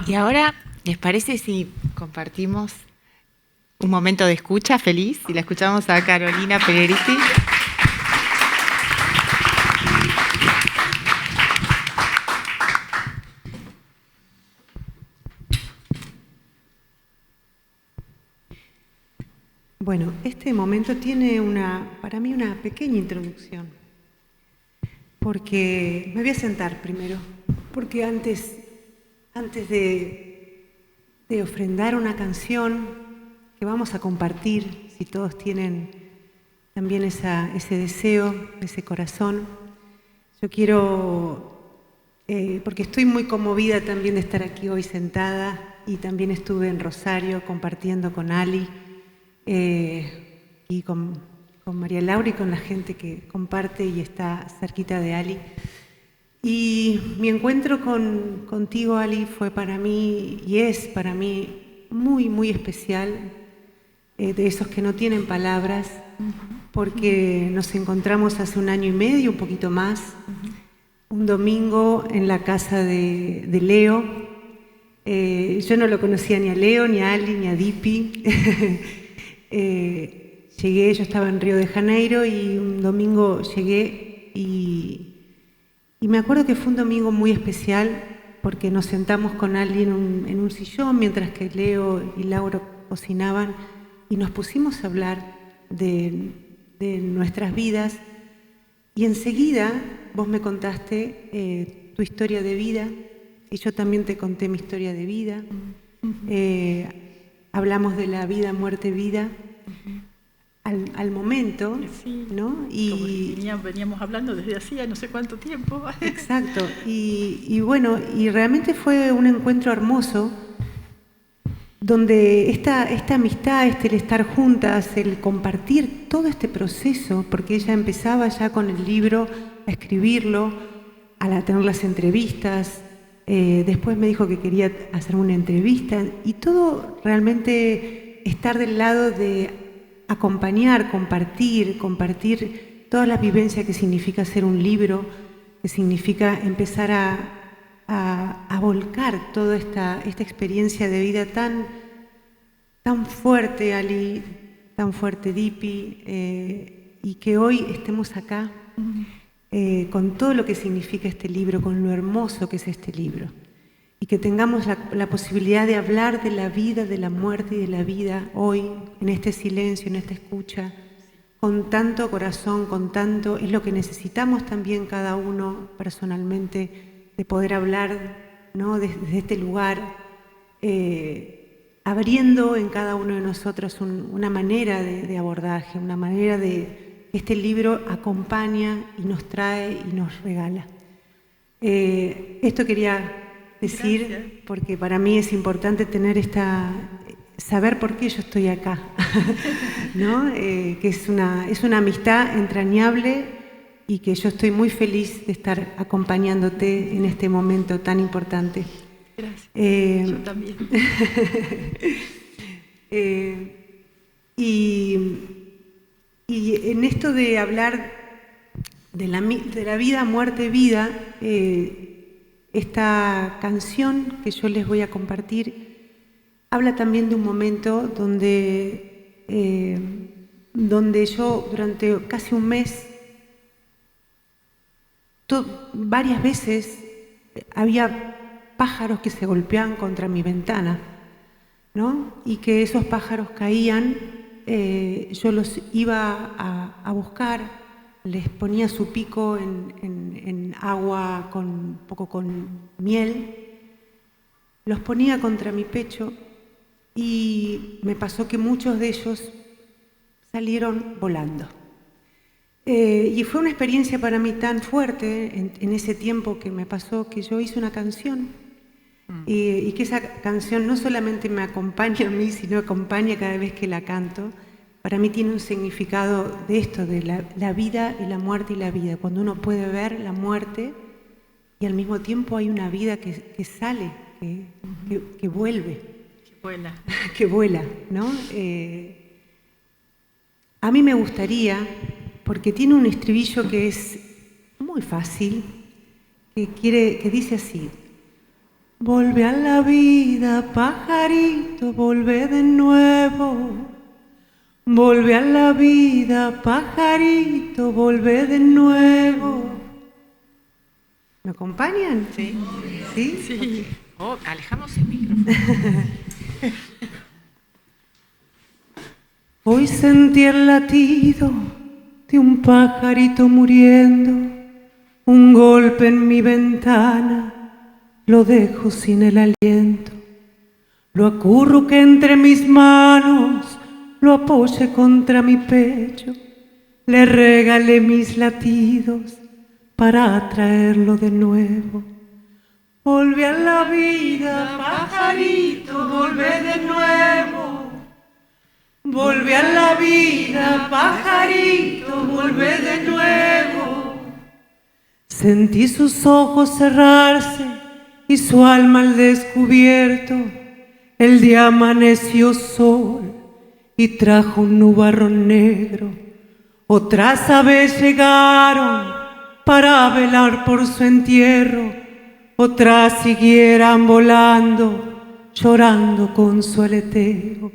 Y ahora, ¿les parece si compartimos un momento de escucha feliz? Y la escuchamos a Carolina Peleriti. Bueno, este momento tiene para mí una pequeña introducción, porque me voy a sentar primero, porque antes de ofrendar una canción que vamos a compartir, si todos tienen también ese deseo, ese corazón, yo quiero, porque estoy muy conmovida también de estar aquí hoy sentada, y también estuve en Rosario compartiendo con Ali, y con María Laura y con la gente que comparte y está cerquita de Ali. Y mi encuentro contigo, Ali, fue para mí y es para mí muy, muy especial, de esos que no tienen palabras, porque nos encontramos hace 1 año y medio, un poquito más, un domingo en la casa de Leo. Yo no lo conocía ni a Leo, ni a Ali, ni a Dipi. Llegué, yo estaba en Río de Janeiro y un domingo llegué y me acuerdo que fue un domingo muy especial porque nos sentamos con Ali en un sillón mientras que Leo y Laura cocinaban y nos pusimos a hablar de nuestras vidas, y enseguida vos me contaste tu historia de vida y yo también te conté mi historia de vida. Hablamos de la vida, muerte, vida. Al momento, sí, ¿no? Y veníamos hablando desde hacía no sé cuánto tiempo. Exacto. Y bueno, y realmente fue un encuentro hermoso, donde esta amistad, el estar juntas, el compartir todo este proceso, porque ella empezaba ya con el libro a escribirlo, a tener las entrevistas, después me dijo que quería hacerme una entrevista, y todo realmente estar del lado de acompañar, compartir todas las vivencias que significa hacer un libro, que significa empezar a volcar toda esta experiencia de vida tan fuerte, Ali, tan fuerte, Dipi, y que hoy estemos acá con todo lo que significa este libro, con lo hermoso que es este libro. Y que tengamos la posibilidad de hablar de la vida, de la muerte y de la vida hoy, en este silencio, en esta escucha, con tanto corazón, es lo que necesitamos también cada uno personalmente, de poder hablar, ¿no? Desde este lugar, abriendo en cada uno de nosotros una manera de abordaje, una manera de que este libro acompaña y nos trae y nos regala. Esto quería decir, gracias, porque para mí es importante tener saber por qué yo estoy acá, ¿no? Que es una amistad entrañable y que yo estoy muy feliz de estar acompañándote en este momento tan importante. Gracias, yo también. Y en esto de hablar de la vida, muerte, vida, esta canción que yo les voy a compartir habla también de un momento donde yo durante casi un mes, varias veces había pájaros que se golpeaban contra mi ventana, ¿no? Y que esos pájaros caían, yo los iba a buscar, les ponía su pico en agua un poco con miel, los ponía contra mi pecho y me pasó que muchos de ellos salieron volando. Y fue una experiencia para mí tan fuerte en ese tiempo que me pasó, que yo hice una canción y que esa canción no solamente me acompaña a mí, sino acompaña cada vez que la canto. Para mí tiene un significado de esto, de la vida y la muerte y la vida. Cuando uno puede ver la muerte y al mismo tiempo hay una vida que sale, que vuelve. Que vuela. Que vuela, ¿no? A mí me gustaría, porque tiene un estribillo que es muy fácil, que dice así: Volve a la vida, pajarito, volve de nuevo. Volve a la vida, pajarito, volve de nuevo. ¿Me acompañan? Sí. ¿Sí? Sí. Okay. Oh, alejamos el micrófono. Hoy sentí el latido de un pajarito muriendo, un golpe en mi ventana, lo dejo sin el aliento. Lo acurruqué entre mis manos, lo apoyé contra mi pecho, le regalé mis latidos para atraerlo de nuevo. Volve a la vida, pajarito, volve de nuevo. Volve a la vida, pajarito, volve de nuevo. Sentí sus ojos cerrarse y su alma al descubierto. El día amaneció sol y trajo un nubarrón negro. Otras aves llegaron para velar por su entierro. Otras siguieran volando, llorando con su aleteo.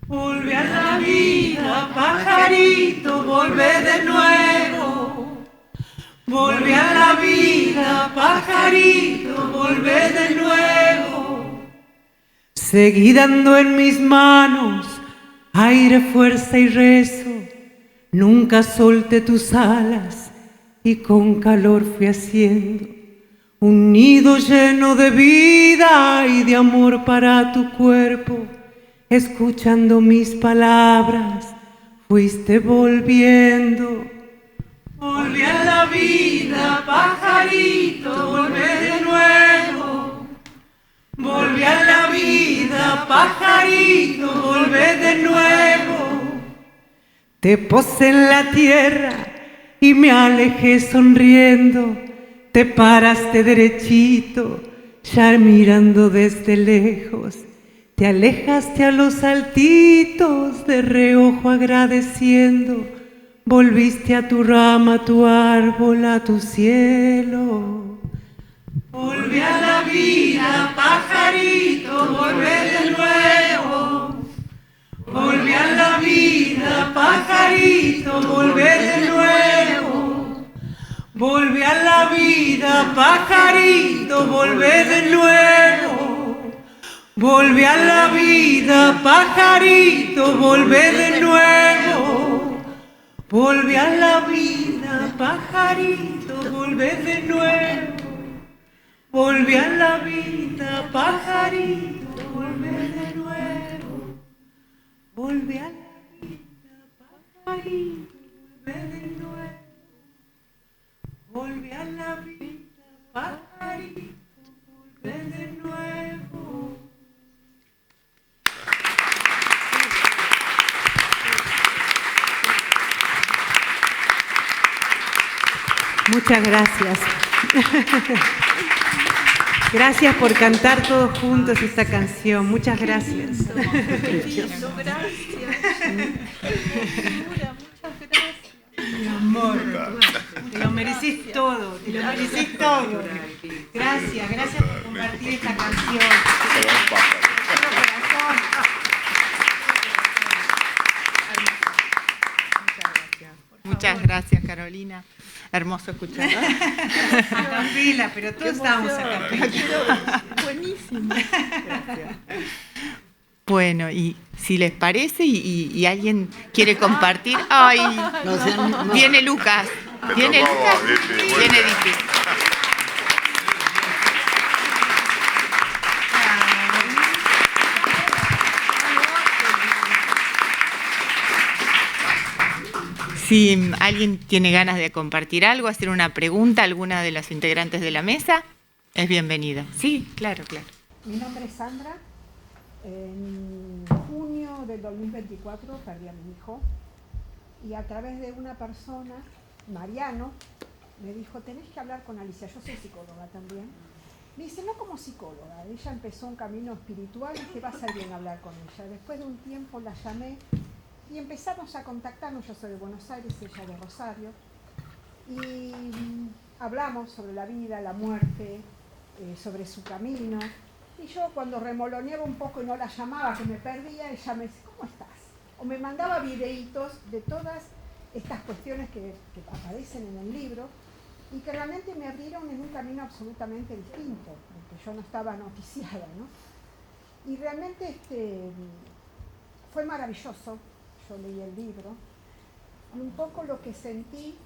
Volve a la vida, pajarito, volve de nuevo. Volve a la vida, pajarito, volve de nuevo. Seguí dando en mis manos aire, fuerza y rezo. Nunca solté tus alas y con calor fui haciendo un nido lleno de vida y de amor para tu cuerpo. Escuchando mis palabras, fuiste volviendo. Volví a la vida, pajarito, volvé de nuevo. Volví a la vida, pajarito, volvé de nuevo. Te posé en la tierra y me alejé sonriendo. Te paraste derechito, ya mirando desde lejos. Te alejaste a los saltitos, de reojo agradeciendo. Volviste a tu rama, a tu árbol, a tu cielo. Volví a la vida, pajarito, volvé de nuevo. Volví a la vida, pajarito, volvé de nuevo. Volví a la vida, pajarito, volvé de nuevo. Volví a la vida, pajarito, volvé de nuevo. Volví a la vida, pajarito, volvé de nuevo. Volví a la vida, pajarito, volvé de nuevo. Volví a la vida, pajarito, volvé de nuevo. Volví a la vida, pajarito, volvé de nuevo. Muchas gracias. Gracias por cantar todos juntos esta canción. Muchas gracias. Gracias. Mi amor, te lo merecís todo, te lo merecís todo. Gracias, gracias por compartir esta canción. Muchas gracias, Carolina. Hermoso escuchar. A capela, pero todos estábamos a capela. Buenísimo. Gracias. Bueno, y si les parece y alguien quiere compartir, ¡ay! Viene Lucas. Viene Lucas. Viene Diti. Si alguien tiene ganas de compartir algo, hacer una pregunta a alguna de las integrantes de la mesa, es bienvenida. Sí, claro, claro. Mi nombre es Sandra. En junio del 2024 perdí a mi hijo y a través de una persona, Mariano, me dijo, tenés que hablar con Alicia. Yo soy psicóloga también. Me dice, no como psicóloga, ella empezó un camino espiritual y que va a ser bien hablar con ella. Después de un tiempo la llamé y empezamos a contactarnos. Yo soy de Buenos Aires, ella de Rosario, y hablamos sobre la vida, la muerte, sobre su camino. Y yo cuando remoloneaba un poco y no la llamaba, que me perdía, ella me decía, ¿cómo estás? O me mandaba videitos de todas estas cuestiones que aparecen en el libro y que realmente me abrieron en un camino absolutamente distinto, porque yo no estaba noticiada, ¿no? Y realmente fue maravilloso. Yo leí el libro y un poco lo que sentí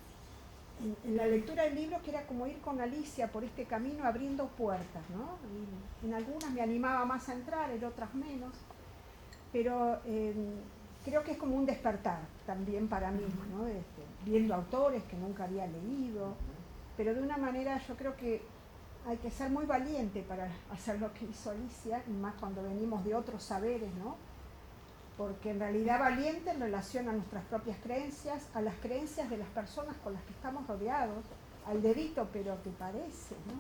en la lectura del libro, que era como ir con Alicia por este camino abriendo puertas, ¿no? Y en algunas me animaba más a entrar, en otras menos, pero creo que es como un despertar también para mí, ¿no? Viendo autores que nunca había leído, pero de una manera yo creo que hay que ser muy valiente para hacer lo que hizo Alicia, y más cuando venimos de otros saberes, ¿no? Porque en realidad valiente en relación a nuestras propias creencias, a las creencias de las personas con las que estamos rodeados, al dedito pero que parece, ¿no?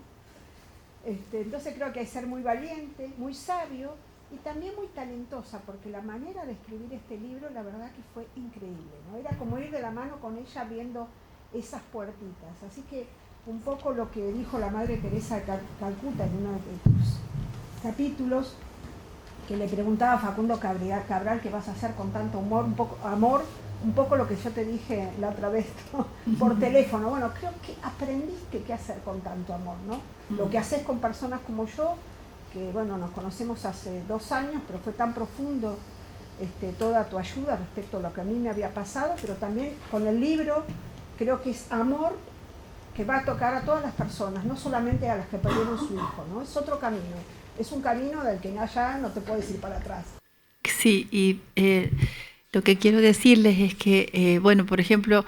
Entonces creo que hay que ser muy valiente, muy sabio y también muy talentosa, porque la manera de escribir este libro la verdad que fue increíble, ¿no? Era como ir de la mano con ella viendo esas puertitas. Así que un poco lo que dijo la Madre Teresa de Calcuta en uno de sus capítulos, que le preguntaba a Facundo Cabral qué vas a hacer con tanto humor, un poco lo que yo te dije la otra vez, ¿no? Por teléfono. Bueno, creo que aprendiste qué hacer con tanto amor, ¿no? Lo que haces con personas como yo, que bueno, nos conocemos hace 2 años, pero fue tan profundo toda tu ayuda respecto a lo que a mí me había pasado, pero también con el libro creo que es amor que va a tocar a todas las personas, no solamente a las que perdieron su hijo, ¿no? Es otro camino, es un camino del que ya no te puedes ir para atrás. Sí, y lo que quiero decirles es que, bueno, por ejemplo,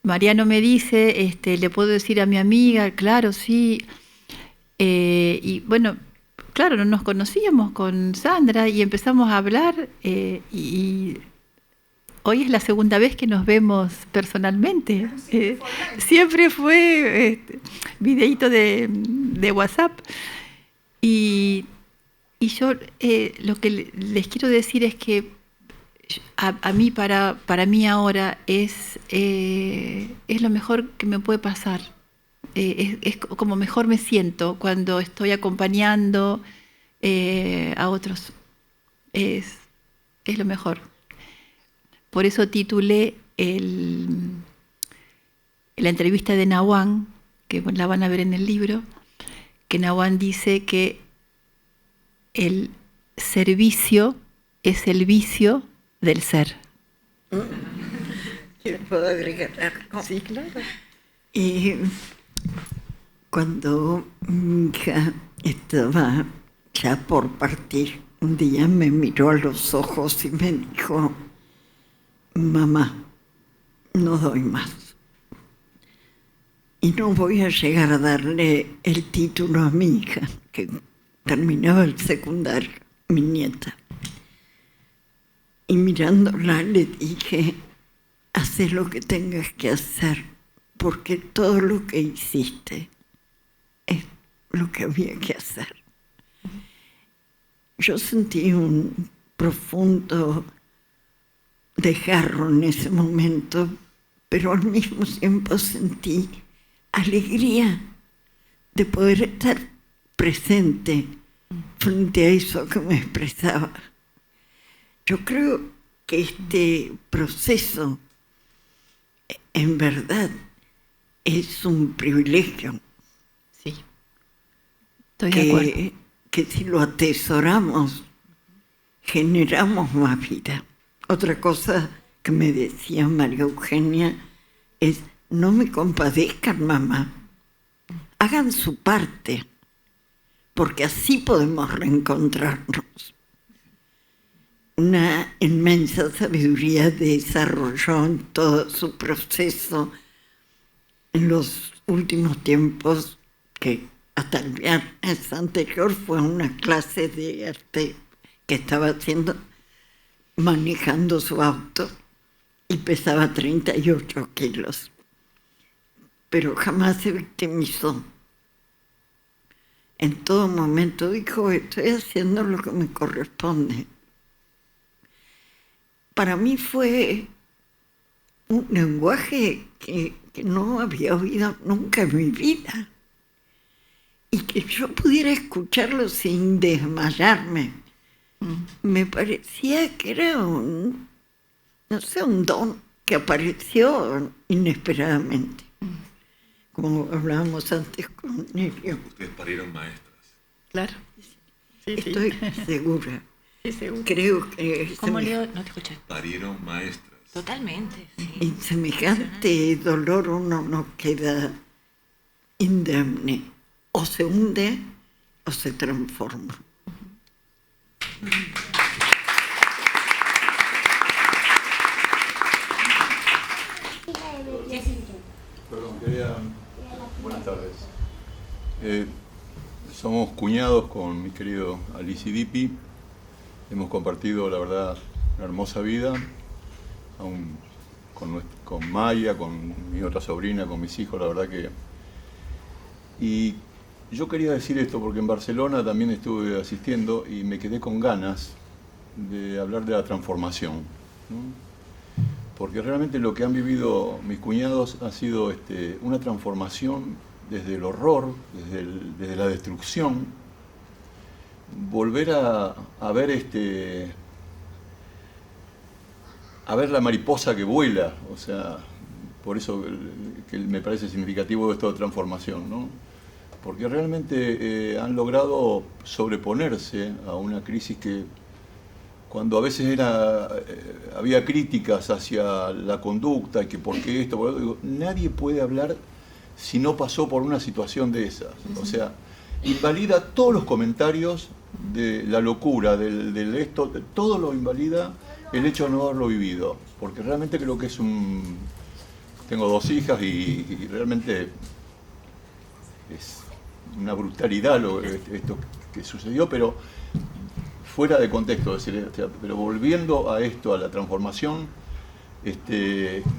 Mariano me dice, le puedo decir a mi amiga, claro, sí, y bueno, claro, no nos conocíamos con Sandra y empezamos a hablar y hoy es la segunda vez que nos vemos personalmente. Siempre fue videíto de WhatsApp. Y yo lo que les quiero decir es que a mí, para mí ahora es lo mejor que me puede pasar. Es como mejor me siento cuando estoy acompañando a otros. Es lo mejor. Por eso titulé la entrevista de Nahuán, que la van a ver en el libro, que Nahuán dice que el servicio es el vicio del ser. Yo puedo agregar algo. Sí, claro. Y cuando mi hija estaba ya por partir, un día me miró a los ojos y me dijo: mamá, no doy más. Y no voy a llegar a darle el título a mi hija, que terminaba el secundario, mi nieta. Y mirándola le dije: haz lo que tengas que hacer, porque todo lo que hiciste es lo que había que hacer. Yo sentí un profundo desgarro en ese momento, pero al mismo tiempo sentí alegría de poder estar presente frente a eso que me expresaba. Yo creo que este proceso, en verdad, es un privilegio. Sí, estoy de acuerdo. Que si lo atesoramos, generamos más vida. Otra cosa que me decía María Eugenia es: no me compadezcan, mamá, hagan su parte, porque así podemos reencontrarnos. Una inmensa sabiduría desarrolló en todo su proceso en los últimos tiempos, que hasta el viernes anterior fue una clase de arte que estaba haciendo, manejando su auto, y pesaba 38 kilos. Pero jamás se victimizó. En todo momento dijo: estoy haciendo lo que me corresponde. Para mí fue un lenguaje que no había oído nunca en mi vida. Y que yo pudiera escucharlo sin desmayarme. Me parecía que era un don que apareció inesperadamente. Como hablábamos antes con Nelio. Ustedes parieron maestras. Claro. Sí, Estoy segura. Sí, seguro. Creo que... ¿Cómo Leo? No te escuché. Parieron maestras. Totalmente, sí. En semejante dolor uno no queda indemne. O se hunde o se transforma. Perdón, buenas tardes. Somos cuñados con mi querido Alici Dipi. Hemos compartido, la verdad, una hermosa vida, aún con Maya, con mi otra sobrina, con mis hijos, la verdad que... Y yo quería decir esto porque en Barcelona también estuve asistiendo y me quedé con ganas de hablar de la transformación, ¿no? Porque realmente lo que han vivido mis cuñados ha sido una transformación desde el horror, desde la destrucción, volver a ver a ver la mariposa que vuela, o sea, por eso que me parece significativo esto de transformación, ¿no? Porque realmente han logrado sobreponerse a una crisis que, cuando a veces había críticas hacia la conducta, que por qué esto, nadie puede hablar si no pasó por una situación de esas. O sea, invalida todos los comentarios de la locura, del esto, todo lo invalida el hecho de no haberlo vivido. Porque realmente creo que es Tengo 2 hijas y realmente es una brutalidad esto que sucedió, pero fuera de contexto, es decir, pero volviendo a esto, a la transformación,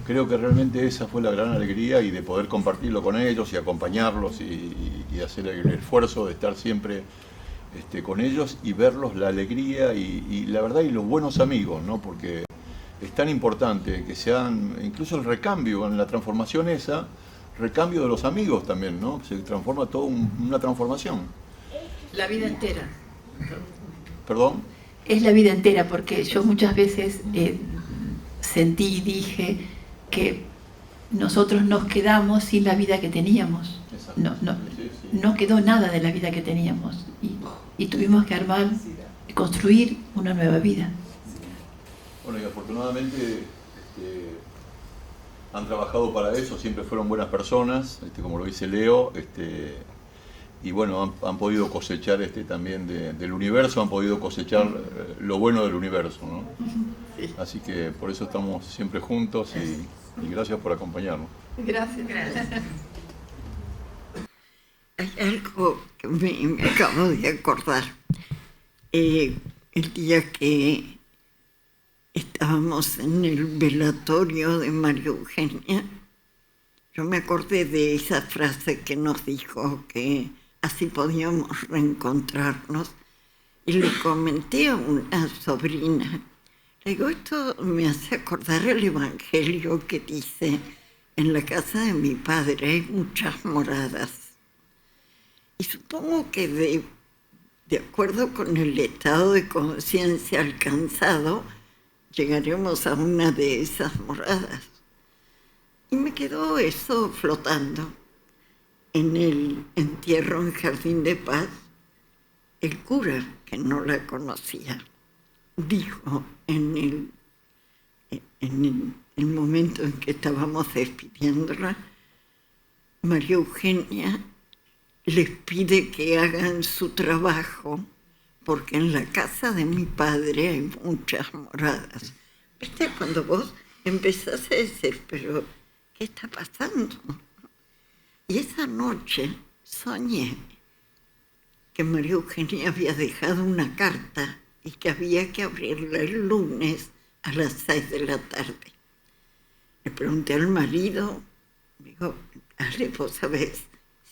creo que realmente esa fue la gran alegría, y de poder compartirlo con ellos y acompañarlos y hacer el esfuerzo de estar siempre con ellos y verlos la alegría y la verdad, y los buenos amigos, ¿no? Porque es tan importante que sean, incluso el recambio en la transformación esa, recambio de los amigos también, ¿no? Se transforma todo una transformación. La vida entera. ¿Perdón? Es la vida entera, porque yo muchas veces sentí y dije que nosotros nos quedamos sin la vida que teníamos. No quedó nada de la vida que teníamos y tuvimos que armar, construir una nueva vida. Bueno, y afortunadamente han trabajado para eso, siempre fueron buenas personas, como lo dice Leo, y bueno, han podido cosechar también del universo, han podido cosechar lo bueno del universo, ¿no? Sí. Así que por eso estamos siempre juntos y gracias por acompañarnos. Gracias. Hay algo que me acabo de acordar. El día que estábamos en el velatorio de María Eugenia, yo me acordé de esa frase que nos dijo que así podíamos reencontrarnos, y le comenté a una sobrina, le digo, esto me hace acordar el Evangelio que dice, en la casa de mi padre hay muchas moradas. Y supongo que de acuerdo con el estado de conciencia alcanzado, llegaremos a una de esas moradas. Y me quedó eso flotando. En el entierro en Jardín de Paz, el cura, que no la conocía, dijo en el momento en que estábamos despidiéndola, María Eugenia les pide que hagan su trabajo, porque en la casa de mi padre hay muchas moradas. ¿Viste? Cuando vos empezás a decir, pero ¿qué está pasando? Y esa noche soñé que María Eugenia había dejado una carta y que había que abrirla el lunes a las 6 de la tarde. Le pregunté al marido, digo, Ale, ¿vos sabés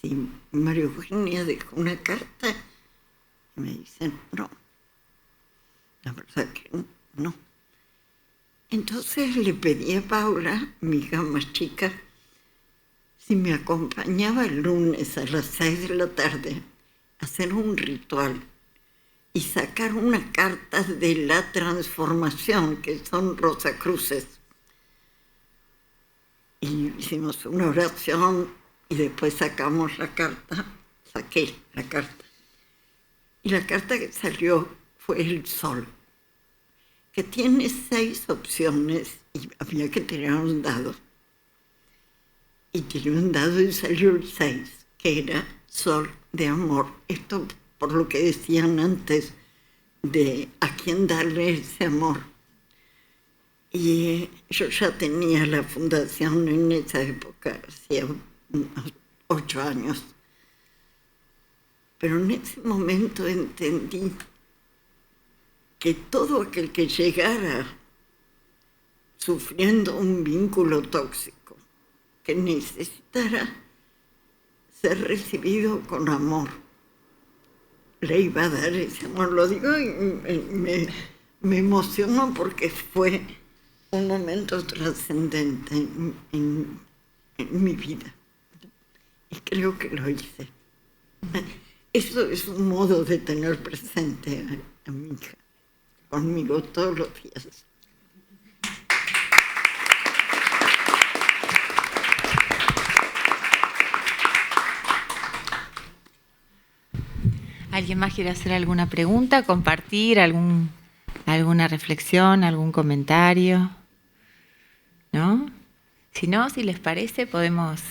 si María Eugenia dejó una carta? Y me dicen, no, la verdad que no. Entonces le pedí a Paula, mi hija más chica, si me acompañaba el lunes a las 6 de la tarde a hacer un ritual y sacar una carta de la transformación, que son Rosacruces. Y hicimos una oración y después sacamos la carta, saqué la carta. Y la carta que salió fue el sol, que tiene 6 opciones y había que tirar un dado. Y tiré un dado y salió el 6, que era sol de amor. Esto por lo que decían antes de a quién darle ese amor. Y yo ya tenía la fundación en esa época, hacía unos 8 años. Pero en ese momento entendí que todo aquel que llegara sufriendo un vínculo tóxico, que necesitara ser recibido con amor, le iba a dar ese amor. Lo digo y me emocionó porque fue un momento trascendente en mi vida. Y creo que lo hice. Eso es un modo de tener presente a mi hija, conmigo todos los días. ¿Alguien más quiere hacer alguna pregunta, compartir alguna reflexión, algún comentario? ¿No? Si no, si les parece, podemos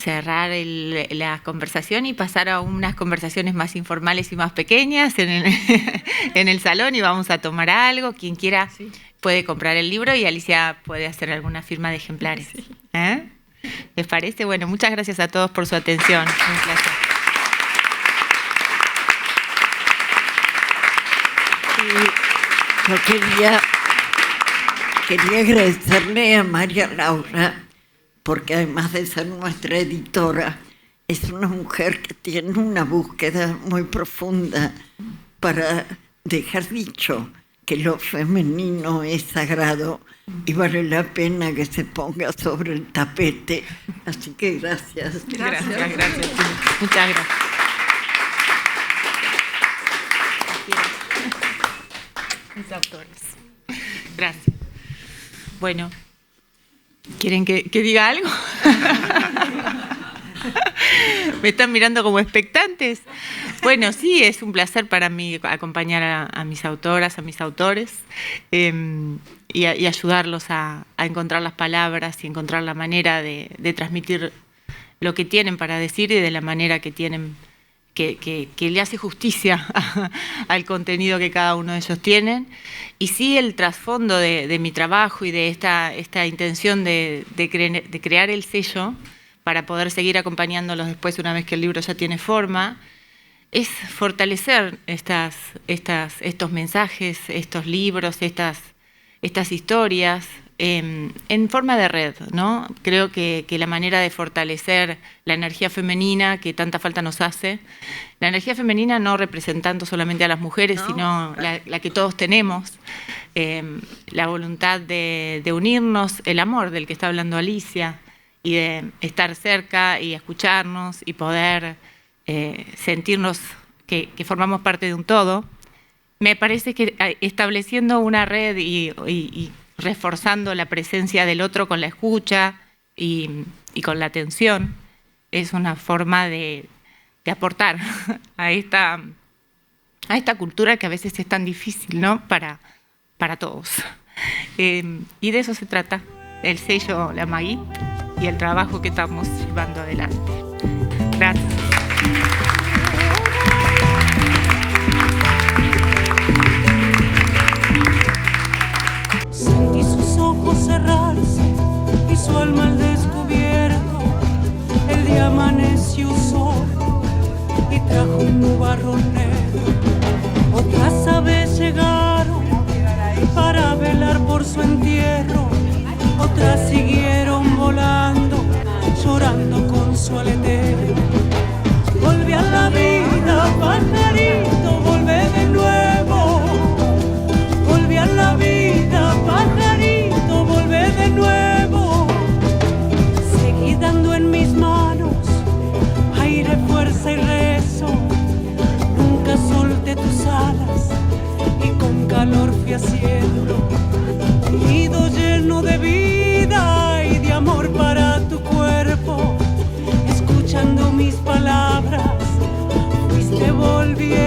cerrar la conversación y pasar a unas conversaciones más informales y más pequeñas en el salón, y vamos a tomar algo. Quien quiera puede comprar el libro y Alicia puede hacer alguna firma de ejemplares. ¿Les parece? Bueno, muchas gracias a todos por su atención. Un placer. Yo quería agradecerle a María Laura, porque además de ser nuestra editora, es una mujer que tiene una búsqueda muy profunda para dejar dicho que lo femenino es sagrado y vale la pena que se ponga sobre el tapete. Así que gracias. Gracias. Muchas gracias. Mis autores. Gracias. Bueno, ¿quieren que diga algo? ¿Me están mirando como expectantes? Bueno, sí, es un placer para mí acompañar a mis autoras, a mis autores, y ayudarlos a encontrar las palabras y encontrar la manera de transmitir lo que tienen para decir y de la manera que tienen, que le hace justicia al contenido que cada uno de ellos tienen. Y sí, el trasfondo de mi trabajo y de esta intención de crear el sello para poder seguir acompañándolos después, una vez que el libro ya tiene forma, es fortalecer estos mensajes, estos libros, estas historias en forma de red, ¿no? Creo que la manera de fortalecer la energía femenina que tanta falta nos hace, la energía femenina no representando solamente a las mujeres, sino la que todos tenemos, la voluntad de unirnos, el amor del que está hablando Alicia, y de estar cerca y escucharnos y poder sentirnos que formamos parte de un todo. Me parece que estableciendo una red y reforzando la presencia del otro con la escucha y con la atención es una forma de aportar a esta cultura que a veces es tan difícil, ¿no? para todos. Y de eso se trata el sello La Magui y el trabajo que estamos llevando adelante. Gracias. Sentí sus ojos cerrarse y su alma al descubierto. El día amaneció solo y trajo un nubarrón negro. Otras aves llegaron para velar por su entierro. Otras siguieron volando, llorando con su aleteo. Volví a la vida, pajarito, volvé de nuevo. Volví a la vida, pajarito, volvé de nuevo. Seguí dando en mis manos aire, fuerza y rezo. Nunca solté tus alas y con calor fui haciendo un nido lleno de vida y de amor para tu cuerpo. Escuchando mis palabras, fuiste volviendo.